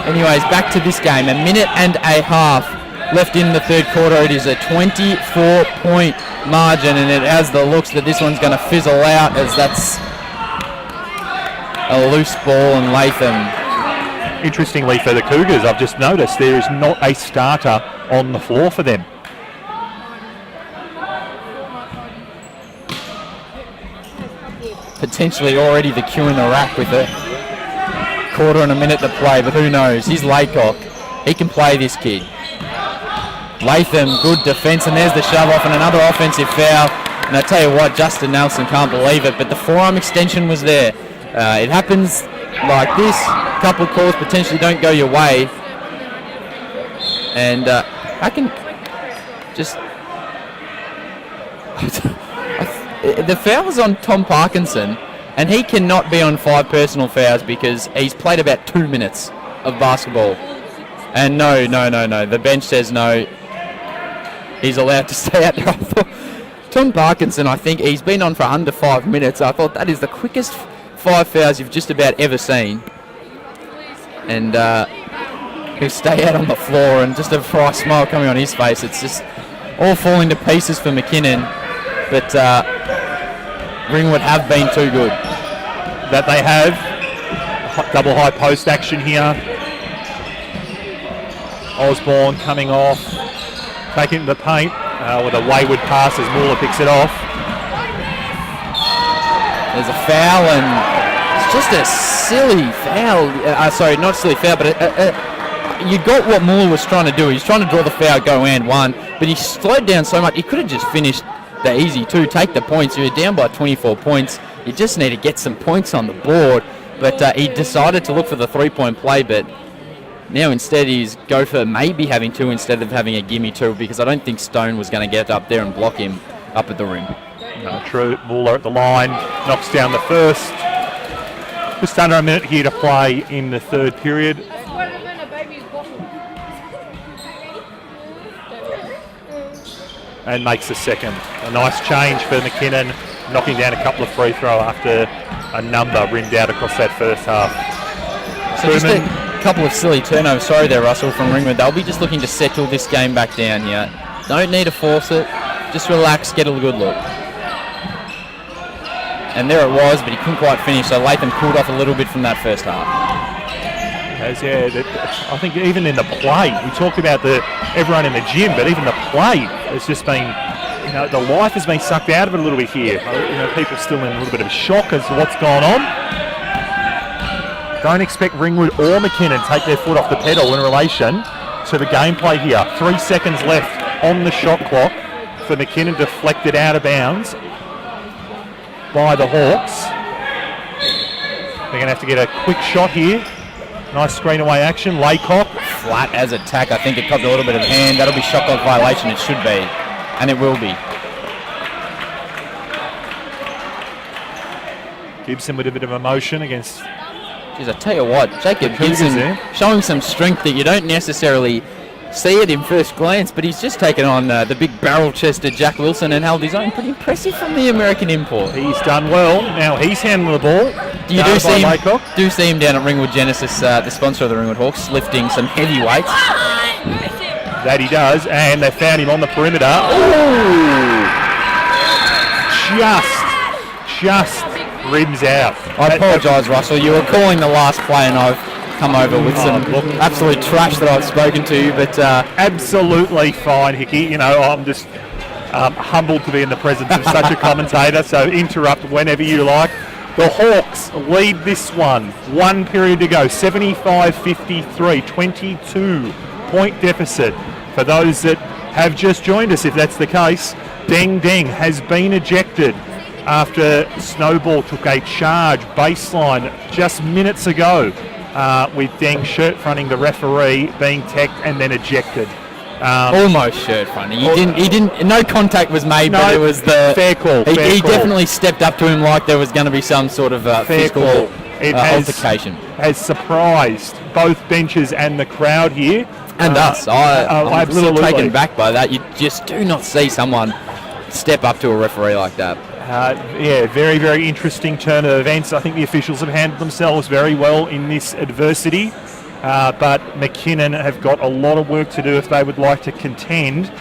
Anyways, back to this game. A minute and a half left in the third quarter. It is a 24-point margin, and it has the looks that this one's going to fizzle out, as that's a loose ball, and Latham. Interestingly for the Cougars, I've just noticed there is not a starter on the floor for them. Potentially already the cue in the rack with a quarter and a minute to play, but who knows? He's Laycock. He can play, this kid. Latham, good defence, and there's the shove off and another offensive foul. And I tell you what, Justin Nelson can't believe it, but the forearm extension was there. It happens like this. A couple of calls potentially don't go your way. And I can just... the foul's on Tom Parkinson, and he cannot be on 5 personal fouls because he's played about 2 minutes of basketball. And no. The bench says no. He's allowed to stay out there. Tom Parkinson, I think he's been on for under 5 minutes. I thought that is the quickest 5 fouls you've just about ever seen. And he'll stay out on the floor, and just a bright smile coming on his face. It's just all falling to pieces for McKinnon. But Ringwood have been too good. That they have. Double high post action here. Osborne coming off, taking the paint with a wayward pass as Muller picks it off. There's a foul, and it's just a silly foul. Sorry, not silly foul, but you got what Muller was trying to do. He's trying to draw the foul, go and one, but he slowed down so much. He could have just finished the easy two, take the points. You're down by 24 points. You just need to get some points on the board. But he decided to look for the 3-point play, but now instead he's go for maybe having 2 instead of having a gimme 2, because I don't think Stone was going to get up there and block him up at the rim. No, true. Muller at the line, knocks down the first. Just under a minute here to play in the third period. And makes the second. A nice change for McKinnon, knocking down a couple of free throw after a number rimmed out across that first half. So just a couple of silly turnovers. Sorry there, Russell, from Ringwood. They'll be just looking to settle this game back down here. Don't need to force it. Just relax, get a good look. And there it was, but he couldn't quite finish, so Latham cooled off a little bit from that first half. I think even in the play, we talk about everyone in the gym, but even the play has just been the life has been sucked out of it a little bit here. People still in a little bit of shock as to what's gone on. Don't expect Ringwood or McKinnon take their foot off the pedal in relation to the gameplay here. 3 seconds left on the shot clock for McKinnon, deflected out of bounds by the Hawks. They're going to have to get a quick shot here. Nice screen away action. Laycock. Flat as attack. I think it copped a little bit of hand. That'll be shot clock violation. It should be. And it will be. Gibson with a bit of emotion against... Jeez, I tell you what, Jacob Gibson showing some strength that you don't necessarily see it in first glance, but he's just taken on the big barrel-chested Jack Wilson and held his own. Pretty impressive from the American import. He's done well. Now he's handling the ball. You do see him down at Ringwood Genesis, the sponsor of the Ringwood Hawks, lifting some heavy weights. That he does, and they found him on the perimeter. Just rims out. I apologise, Russell. You were calling the last play, and I've come over with some absolute trash that I've spoken to you, but absolutely fine, Hickey. I'm just humbled to be in the presence of such a commentator, so interrupt whenever you like. The Hawks lead this one. 1 period to go. 75-53, 22-point deficit. For those that have just joined us, if that's the case, Deng Deng has been ejected after Snowball took a charge baseline just minutes ago, with Deng shirt fronting the referee, being teched and then ejected. Almost shirt fronting. He didn't. No contact was made, but it was the fair call. He definitely stepped up to him like there was going to be some sort of physical altercation. Has surprised both benches and the crowd here. And us. I'm a little absolutely taken back by that. You just do not see someone step up to a referee like that. Very, very interesting turn of events. I think the officials have handled themselves very well in this adversity, but McKinnon have got a lot of work to do if they would like to contend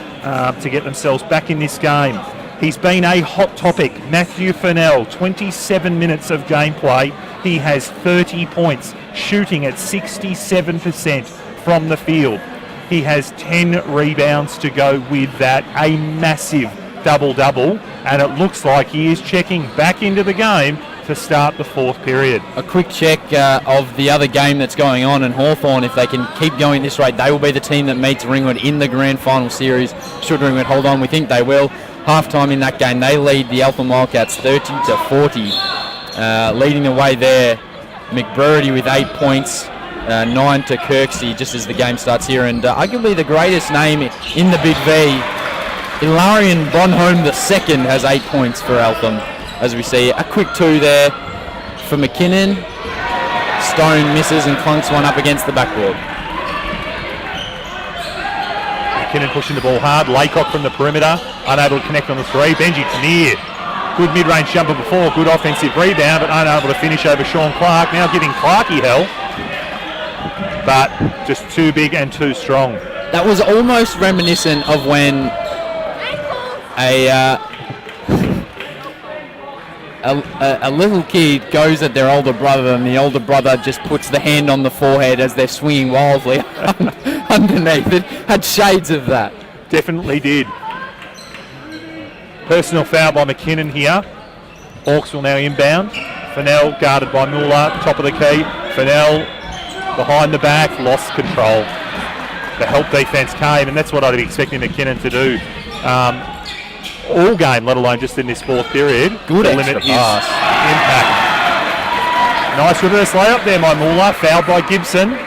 to get themselves back in this game. He's been a hot topic. Matthew Fennell, 27 minutes of gameplay. He has 30 points, shooting at 67% from the field. He has 10 rebounds to go with that, a massive double-double, and it looks like he is checking back into the game to start the fourth period. A quick check of the other game that's going on, and Hawthorn, if they can keep going this rate, they will be the team that meets Ringwood in the grand final series. Should Ringwood hold on, we think they will. Half-time in that game, they lead the Eltham Wildcats 30-40. Leading the way there, McBurdy with 8 points, 9 to Kirksey just as the game starts here, and arguably the greatest name in the Big V, Ilarion Bonholm II has 8 points for Eltham. As we see, a quick 2 there for McKinnon. Stone misses and clunks one up against the backboard. McKinnon pushing the ball hard. Laycock from the perimeter, unable to connect on the three. Benji Kinnear, good mid-range jumper before, good offensive rebound, but unable to finish over Sean Clark. Now giving Clarkey hell, but just too big and too strong. That was almost reminiscent of when a little kid goes at their older brother, and the older brother just puts the hand on the forehead as they're swinging wildly underneath. It had shades of that. Definitely did. Personal foul by McKinnon here. Hawks will now inbound. Fennell guarded by Muller, top of the key. Fennell behind the back, lost control. The help defence came, and that's what I'd be expecting McKinnon to do all game, let alone just in this fourth period. Good to extra limit pass. His impact. Nice reverse layup there by Muller, fouled by Gibson.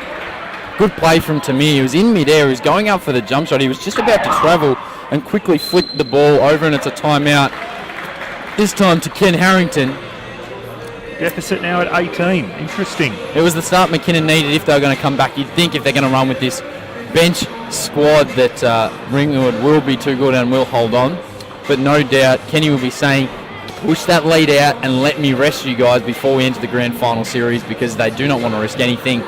Good play from Tamir. He was in mid-air. He was going up for the jump shot. He was just about to travel and quickly flicked the ball over, and it's a timeout. This time to Ken Harrington. Deficit now at 18. Interesting. It was the start McKinnon needed if they were going to come back. You'd think if they're going to run with this bench squad that Ringwood will be too good and will hold on. But no doubt Kenny will be saying, push that lead out and let me rest you guys before we enter the grand final series, because they do not want to risk anything,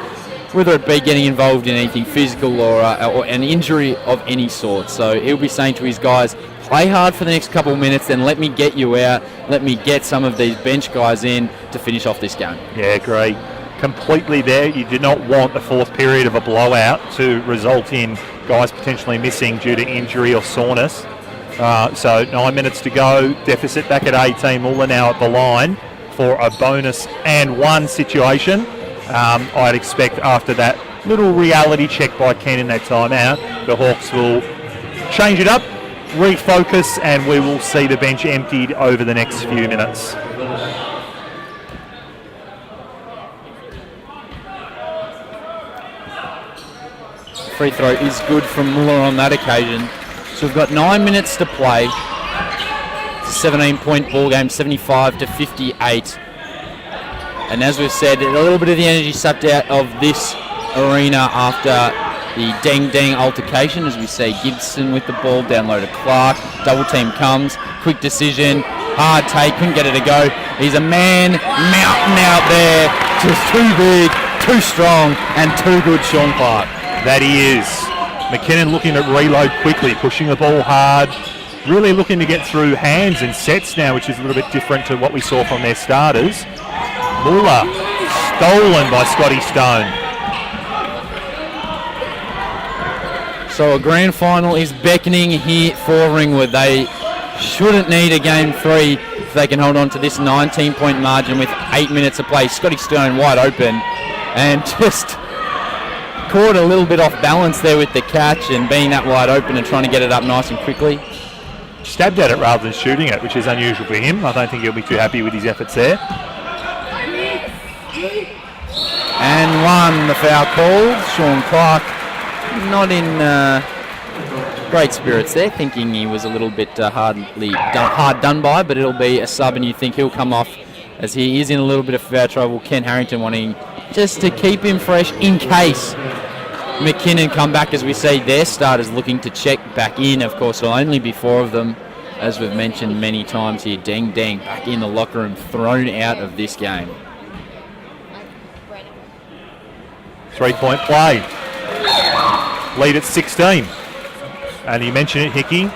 whether it be getting involved in anything physical or an injury of any sort. So he'll be saying to his guys, play hard for the next couple of minutes, then let me get you out, let me get some of these bench guys in to finish off this game. Yeah, great. Completely there. You do not want the fourth period of a blowout to result in guys potentially missing due to injury or soreness. So 9 minutes to go, deficit back at 18. Muller now at the line for a bonus and one situation. I'd expect after that little reality check by Ken in that timeout, the Hawks will change it up, refocus, and we will see the bench emptied over the next few minutes. Free throw is good from Muller on that occasion. So we've got 9 minutes to play. It's a 17-point ball game, 75-58. And as we've said, a little bit of the energy sucked out of this arena after the dang altercation, as we see Gibson with the ball down low to Clark. Double team comes, quick decision, hard take, couldn't get it to go. He's a man mountain out there, just too big, too strong, and too good, Sean Clark. That he is. McKinnon looking to reload quickly, pushing the ball hard, really looking to get through hands and sets now, which is a little bit different to what we saw from their starters. Muller, stolen by Scotty Stone. So a grand final is beckoning here for Ringwood. They shouldn't need a game 3 if they can hold on to this 19-point margin with 8 minutes to play. Scotty Stone wide open and just caught a little bit off balance there with the catch and being that wide open and trying to get it up nice and quickly. Stabbed at it rather than shooting it, which is unusual for him. I don't think he'll be too happy with his efforts there. And one, the foul called. Sean Clark not in great spirits there, thinking he was a little bit hard done by, but it'll be a sub and you think he'll come off as he is in a little bit of foul trouble. Ken Harrington wanting just to keep him fresh in case McKinnon come back, as we see their starters looking to check back in. Of course, there'll only be 4 of them, as we've mentioned many times here. Dang back in the locker room, thrown out of this game. 3-point play. Lead at 16. And you mentioned it, Hickey.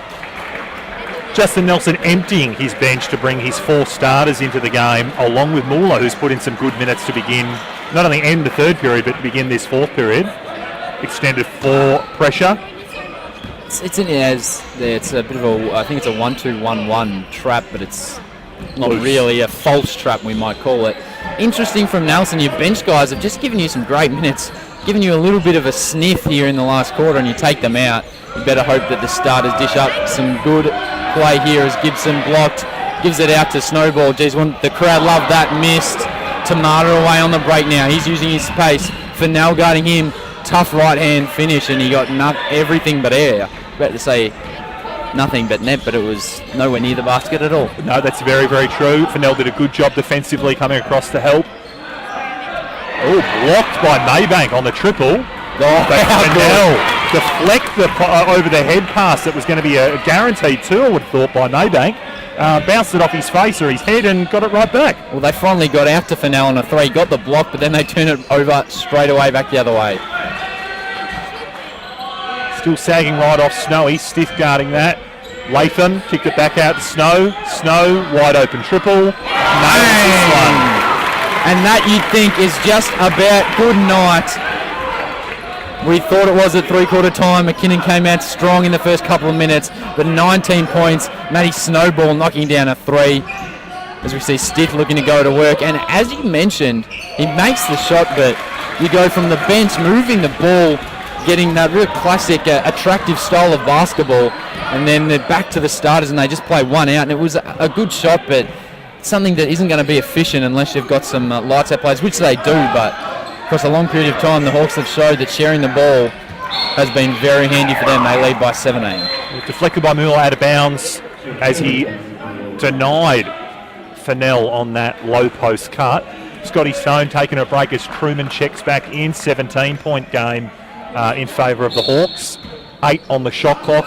Justin Nelson emptying his bench to bring his 4 starters into the game, along with Muller, who's put in some good minutes to begin, not only end the 3rd period, but to begin this 4th period. Extended 4 pressure. It's a bit of a, I think it's a 1-2-1-1 trap, but it's not really a false trap, we might call it. Interesting from Nelson, your bench guys have just given you some great minutes, given you a little bit of a sniff here in the last quarter, and you take them out. You better hope that the starters dish up some good play here as Gibson blocked, gives it out to Snowball. Geez, the crowd loved that, missed. Tamata away on the break now. He's using his space. Fennell guarding him. Tough right hand finish, and he got everything but air. About to say nothing but net, but it was nowhere near the basket at all. No, that's very, very true. Fennell did a good job defensively coming across to help. Oh, blocked by Maybank on the triple. Fennell deflect the over the head pass that was going to be a guaranteed 2, I would have thought, by Maybank. Bounced it off his face or his head and got it right back. Well, they finally got out to Fennell on a 3, got the block, but then they turned it over straight away back the other way. Still sagging right off Snowy, stiff guarding that. Latham kicked it back out to Snow. Snow, wide open triple. Nails this one. And that, you'd think, is just about good night. We thought it was at 3/4 time. McKinnon came out strong in the first couple of minutes, but 19 points. Matty Snowball knocking down a 3. As we see Stiff looking to go to work. And as you mentioned, he makes the shot, but you go from the bench, moving the ball, getting that real classic, attractive style of basketball, and then they're back to the starters and they just play one out. And it was a good shot, but something that isn't going to be efficient unless you've got some lights out plays, which they do, but across a long period of time, the Hawks have showed that sharing the ball has been very handy for them. They lead by 17. Deflected by Muller out of bounds as he denied Fennell on that low post cut. Scotty Stone taking a break as Truman checks back in. 17-point game in favour of the Hawks. 8 on the shot clock.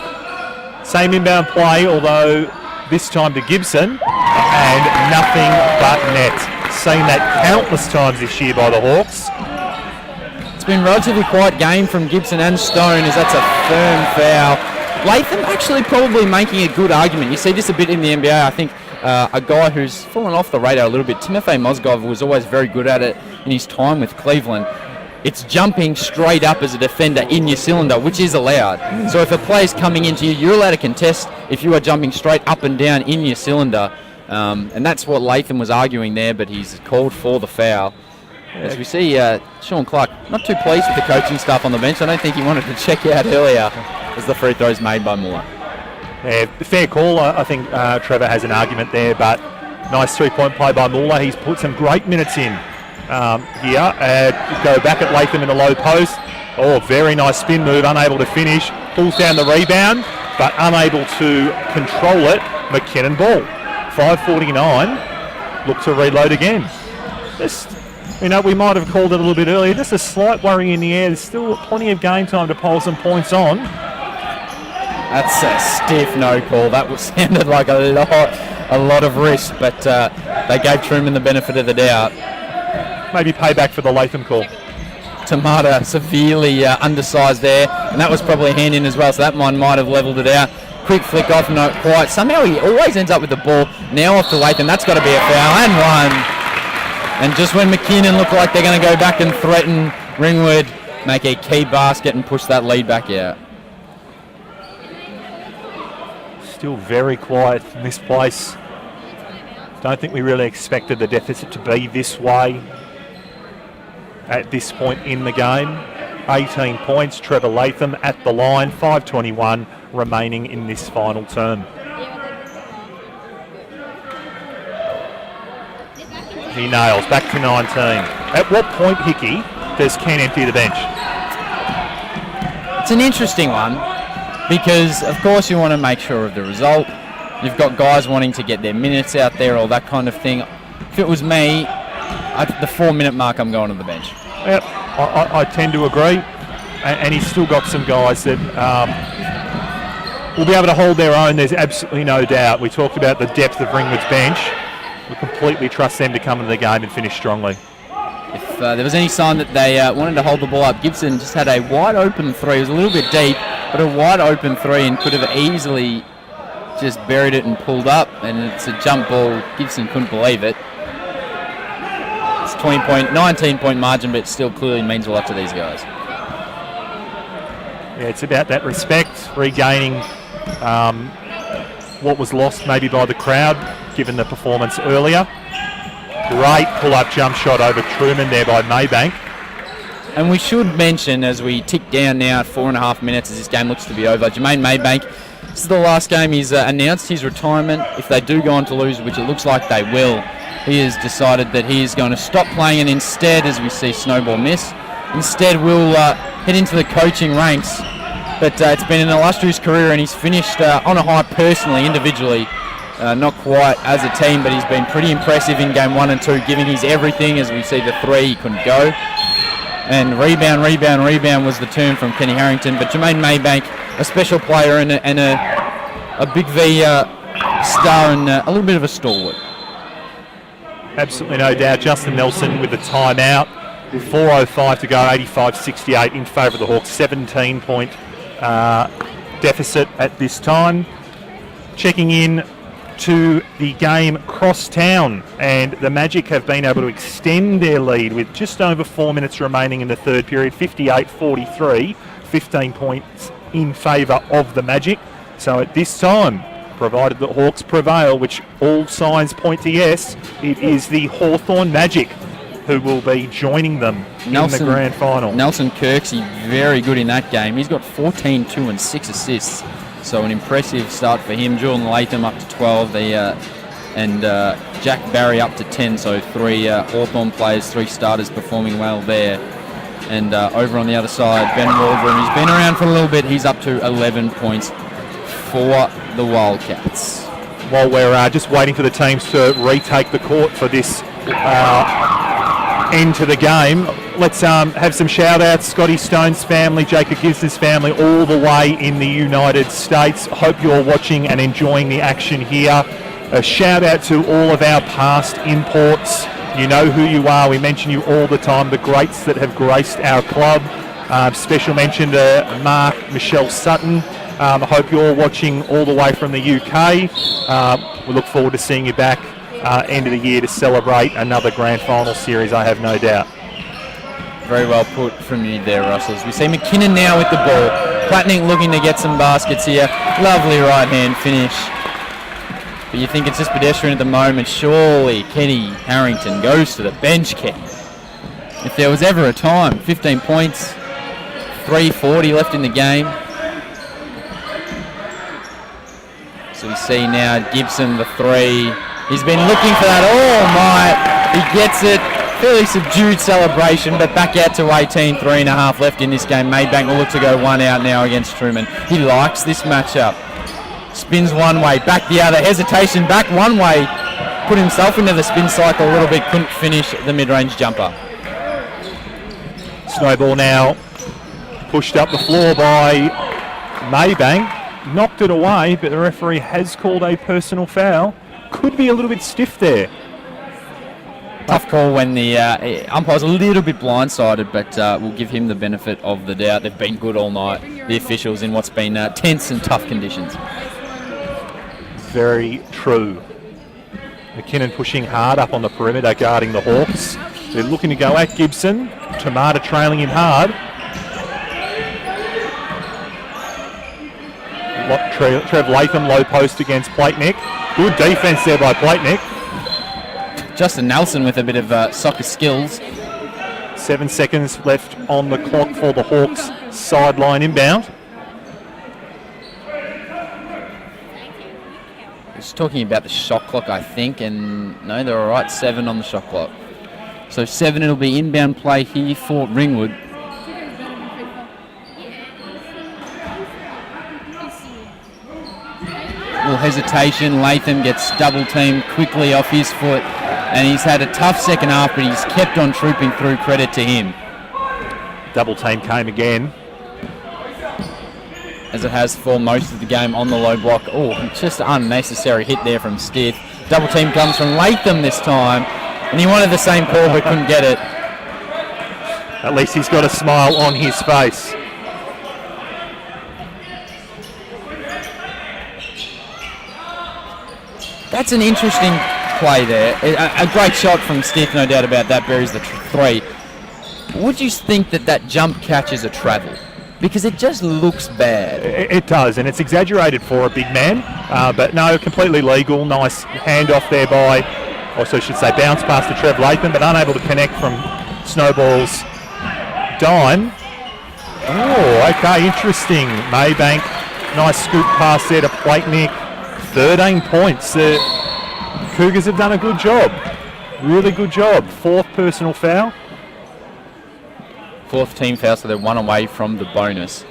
Same inbound play, although this time to Gibson, and nothing but net. Seen that countless times this year by the Hawks. It's been a relatively quiet game from Gibson and Stone, as that's a firm foul. Latham actually probably making a good argument. You see this a bit in the NBA. I think a guy who's fallen off the radar a little bit, Timofey Mozgov, was always very good at it in his time with Cleveland. it's jumping straight up as a defender in your cylinder, which is allowed. So if a player's coming into you, you're allowed to contest if you are jumping straight up and down in your cylinder. And that's what Latham was arguing there, but he's called for the foul. As we see, Sean Clark not too pleased with the coaching staff on the bench. I don't think he wanted to check out earlier as the free throws made by Muller. Yeah, fair call. I think Trevor has an argument there, but nice three-point play by Muller. He's put some great minutes in here. Go back at Latham in the low post. Oh, very nice spin move, unable to finish. Pulls down the rebound, but unable to control it. McKinnon ball. 5:49. Look to reload again. We might have called it a little bit earlier. Just a slight worry in the air. There's still plenty of game time to pile some points on. That's a stiff no call. That sounded like a lot of risk, but they gave Truman the benefit of the doubt. Maybe payback for the Latham call. Tamata severely undersized there, and that was probably a hand in as well, so that one might have levelled it out. Quick flick off, not quite. Somehow he always ends up with the ball. Now off to Latham. That's got to be a foul, and one. And just when McKinnon looked like they're going to go back and threaten Ringwood, make a key basket and push that lead back out. Still very quiet in this place. Don't think we really expected the deficit to be this way at this point in the game. 18 points, Trevor Latham at the line, 5:21 remaining in this final term. He nails, back to 19. At what point, Hickey, does Ken empty the bench? It's an interesting one because, of course, you want to make sure of the result. You've got guys wanting to get their minutes out there, all that kind of thing. If it was me, at the 4-minute mark, I'm going to the bench. Yep, I tend to agree. And he's still got some guys that will be able to hold their own, there's absolutely no doubt. We talked about the depth of Ringwood's bench. We completely trust them to come into the game and finish strongly. If there was any sign that they wanted to hold the ball up, Gibson just had a wide open three. It was a little bit deep, but a wide open three, and could have easily just buried it and pulled up. And it's a jump ball. Gibson couldn't believe it. It's 19-point margin, but it still clearly means a lot to these guys. Yeah, it's about that respect, regaining what was lost maybe by the crowd, given the performance earlier. Great pull-up jump shot over Truman there by Maybank. And we should mention, as we tick down now at 4.5 minutes as this game looks to be over, Jermaine Maybank, this is the last game he's announced his retirement. If they do go on to lose, which it looks like they will, he has decided that he is going to stop playing, and instead, as we see Snowball miss, instead we'll head into the coaching ranks. But it's been an illustrious career, and he's finished on a high personally, individually. Not quite as a team, but he's been pretty impressive in game 1 and 2, giving his everything. As we see the 3, he couldn't go. And rebound was the term from Kenny Harrington. But Jermaine Maybank, a special player and a big V star and a little bit of a stalwart. Absolutely no doubt. Justin Nelson with the timeout. 4:05 to go, 85-68 in favour of the Hawks. 17-point deficit at this time. Checking in to the game Crosstown, and the Magic have been able to extend their lead with just over 4 minutes remaining in the third period. 58-43, 15 points in favour of the Magic. So at this time, provided the Hawks prevail, which all signs point to yes, it is the Hawthorn Magic who will be joining them in the grand final. Nelson Kirksey, very good in that game. He's got 14, 2 and 6 assists. So an impressive start for him. Jordan Latham up to 12, and Jack Barry up to 10. So 3 Hawthorn players, 3 starters performing well there. And over on the other side, Ben Waldron, he's been around for a little bit. He's up to 11 points for the Wildcats. While we're just waiting for the teams to retake the court for this end to the game, let's have some shout-outs. Scotty Stone's family, Jacob Gisner's family, all the way in the United States. Hope you're watching and enjoying the action here. A shout-out to all of our past imports. You know who you are. We mention you all the time, the greats that have graced our club. Special mention to Mark, Michelle Sutton. I hope you're watching all the way from the UK. We look forward to seeing you back end of the year to celebrate another grand final series, I have no doubt. Very well put from you there, Russells. We see McKinnon now with the ball. Platnick looking to get some baskets here. Lovely right-hand finish. But you think it's just pedestrian at the moment. Surely Kenny Harrington goes to the bench, Ken. If there was ever a time, 15 points, 3:40 left in the game. So we see now Gibson, the three. He's been looking for that all night. He gets it. Fairly subdued celebration, but back out to 18, 3.5 left in this game. Maybank will look to go one out now against Truman. He likes this matchup. Spins one way, back the other. Hesitation, back one way. Put himself into the spin cycle a little bit. Couldn't finish the mid-range jumper. Snowball now pushed up the floor by Maybank. Knocked it away, but the referee has called a personal foul. Could be a little bit stiff there. Tough call when the umpire's a little bit blindsided, but we'll give him the benefit of the doubt. They've been good all night, the officials, in what's been tense and tough conditions. Very true. McKinnon pushing hard up on the perimeter, guarding the Hawks. They're looking to go at Gibson. Tamata trailing him hard. Trev Latham low post against Platnick. Good defence there by Platnick. Justin Nelson with a bit of soccer skills. 7 seconds left on the clock for the Hawks sideline inbound. Just talking about the shot clock, I think, and no, they're all right. 7 on the shot clock. So 7, it'll be inbound play here for Ringwood. Little hesitation. Latham gets double teamed quickly off his foot, and he's had a tough second half, but he's kept on trooping through. Credit to him. Double team came again, as it has for most of the game on the low block. Oh, just an unnecessary hit there from Stith. Double team comes from Latham this time, and he wanted the same call but couldn't get it. At least he's got a smile on his face. That's an interesting play there. A great shot from Stith, no doubt about that, buries the three. Would you think that jump catch is a travel? Because it just looks bad. It does, and it's exaggerated for a big man, but no, completely legal. Nice handoff there by, also should say bounce pass to Trev Latham, but unable to connect from Snowball's dime. Oh, okay, interesting. Maybank, nice scoop pass there to Platnick. 13 points. The Cougars have done a good job. Really good job. 4th personal foul. 4th team foul, so they're 1 away from the bonus.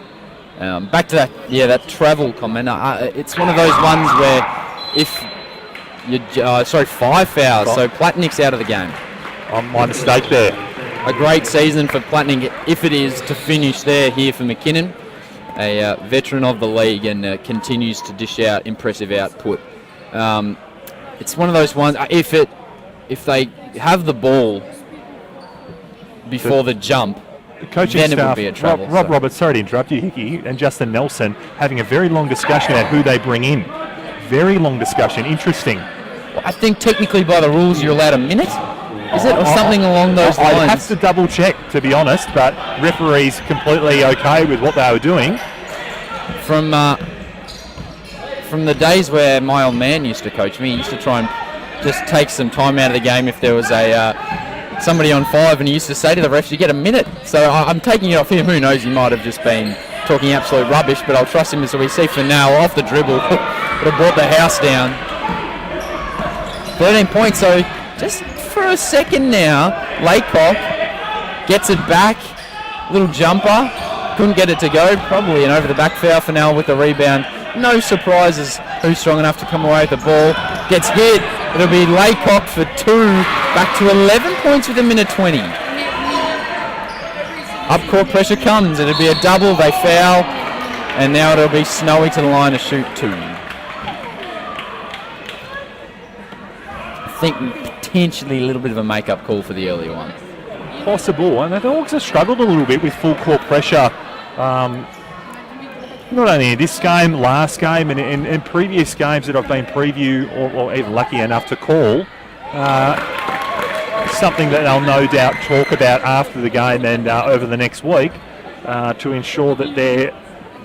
Back to that travel comment. It's one of those ones where if you 5 fouls, so Platnick's out of the game. My mistake there. A great season for Platnick, if it is to finish there here for McKinnon. A veteran of the league, and continues to dish out impressive output. It's one of those ones, if they have the ball before the jump, coaching then staff, it would be a trouble. Rob Roberts, sorry to interrupt you, Hickey, and Justin Nelson having a very long discussion about who they bring in. Very long discussion. Interesting. Well, I think technically by the rules you're allowed a minute. Is it, or something along those lines? I'd have to double check, to be honest, but referees completely okay with what they were doing. From the days where my old man used to coach me, he used to try and just take some time out of the game if there was somebody on 5, and he used to say to the refs, you get a minute. So I'm taking it off him. Who knows, he might have just been talking absolute rubbish, but I'll trust him as we see for now. Off the dribble, would have brought the house down. 13 points, so just for a second now, Laycock gets it back, little jumper, couldn't get it to go, probably an over the back foul for now with the rebound. No surprises who's strong enough to come away with the ball. Gets hit, it'll be Laycock for 2, back to 11 points with a minute 20. Up court pressure comes, it'll be a double, they foul, and now it'll be Snowy to the line to shoot 2. I think potentially a little bit of a make-up call for the earlier one. Possible, and the Hawks have struggled a little bit with full court pressure. Not only in this game, last game, and in previous games that I've been preview or even lucky enough to call. something that they'll no doubt talk about after the game and over the next week to ensure that their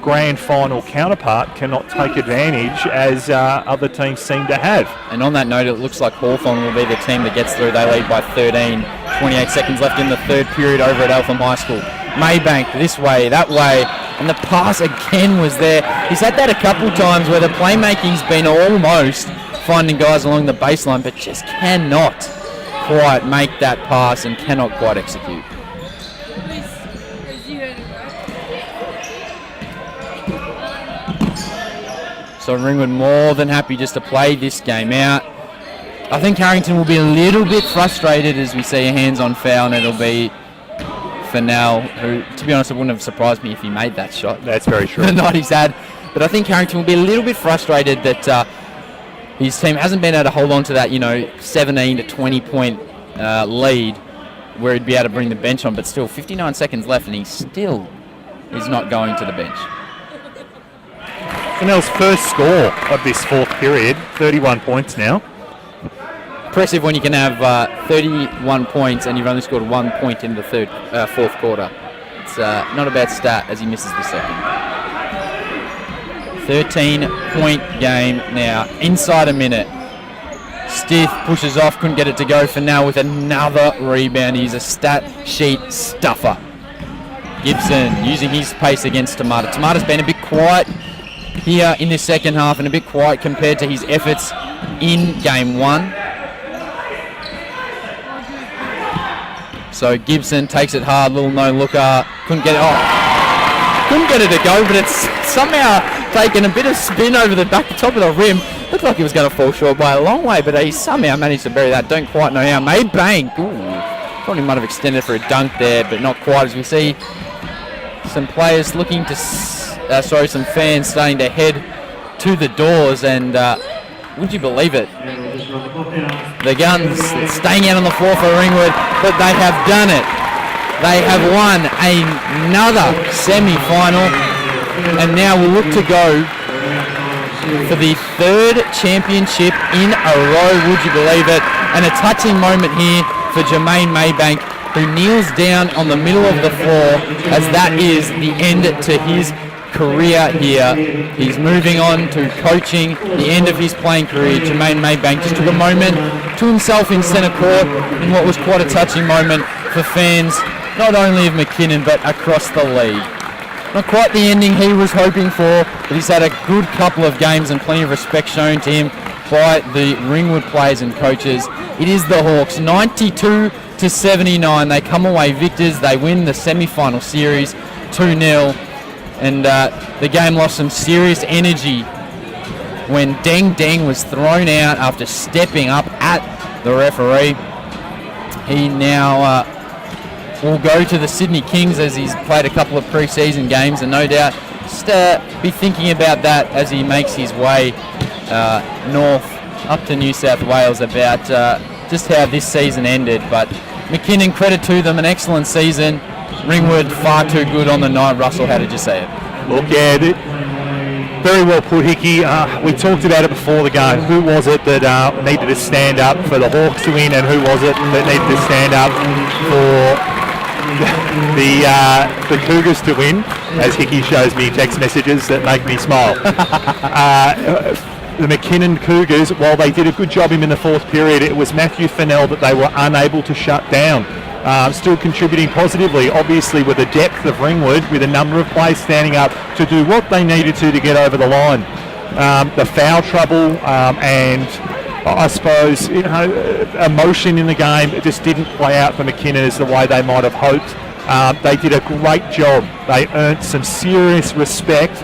grand final counterpart cannot take advantage as other teams seem to have. And on that note, it looks like Hawthorn will be the team that gets through. They lead by 13, 28 seconds left in the third period over at Eltham High School. Maybank this way, that way, and the pass again was there. He's had that a couple times where the playmaking's been almost finding guys along the baseline, but just cannot quite make that pass and cannot quite execute. So Ringwood more than happy just to play this game out. I think Carrington will be a little bit frustrated as we see a hands-on foul, and it'll be Fennell, who, to be honest, it wouldn't have surprised me if he made that shot. That's very true. The night he's had. But I think Carrington will be a little bit frustrated that his team hasn't been able to hold on to that, 17 to 20 point lead where he'd be able to bring the bench on. But still, 59 seconds left, and he still is not going to the bench. Fennell's first score of this fourth period, 31 points now. Impressive when you can have 31 points and you've only scored 1 point in the fourth quarter. It's not a bad stat as he misses the second. 13-point game now, inside a minute. Stith pushes off, couldn't get it to go for now with another rebound. He's a stat sheet stuffer. Gibson using his pace against Tamata. Tamata's been a bit quiet here in the second half and a bit quiet compared to his efforts in game one. So Gibson takes it hard, little no-looker, couldn't get it to go, but it's somehow taken a bit of spin over the top of the rim. Looked like he was going to fall short by a long way, but he somehow managed to bury that. Don't quite know how. Maybank, probably might have extended for a dunk there, but not quite, as we see some players looking to, some fans starting to head to the doors, and would you believe it? The Guns staying out on the floor for Ringwood, but they have done it. They have won another semi-final, and now we'll look to go for the third championship in a row, would you believe it? And a touching moment here for Jermaine Maybank, who kneels down on the middle of the floor as that is the end to his career here. He's moving on to coaching, the end of his playing career. Jermaine Maybank just took a moment to himself in centre court in what was quite a touching moment for fans, not only of McKinnon but across the league. Not quite the ending he was hoping for, but he's had a good couple of games and plenty of respect shown to him by the Ringwood players and coaches. It is the Hawks, 92 to 79. They come away victors. They win the semi-final series 2-0. And the game lost some serious energy when Deng Deng was thrown out after stepping up at the referee. He now will go to the Sydney Kings as he's played a couple of pre-season games, and no doubt just be thinking about that as he makes his way north up to New South Wales about just how this season ended. But McKinnon, credit to them, an excellent season. Ringwood far too good on the night. Russell, how did you say it? Look, yeah, very well put, Hickey. We talked about it before the game. Who was it that needed to stand up for the Hawks to win, and who was it that needed to stand up for the Cougars to win? As Hickey shows me text messages that make me smile. The McKinnon Cougars, while they did a good job in the fourth period, it was Matthew Fennell that they were unable to shut down. Still contributing positively, obviously, with the depth of Ringwood, with a number of players standing up to do what they needed to get over the line. The foul trouble and I suppose emotion in the game, it just didn't play out for McKinnon as the way they might have hoped. They did a great job. They earned some serious respect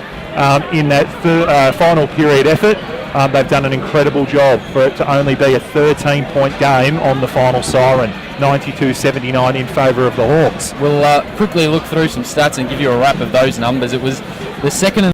in that final period effort. They've done an incredible job for it to only be a 13-point game on the final siren, 92-79 in favour of the Hawks. We'll quickly look through some stats and give you a wrap of those numbers. It was the second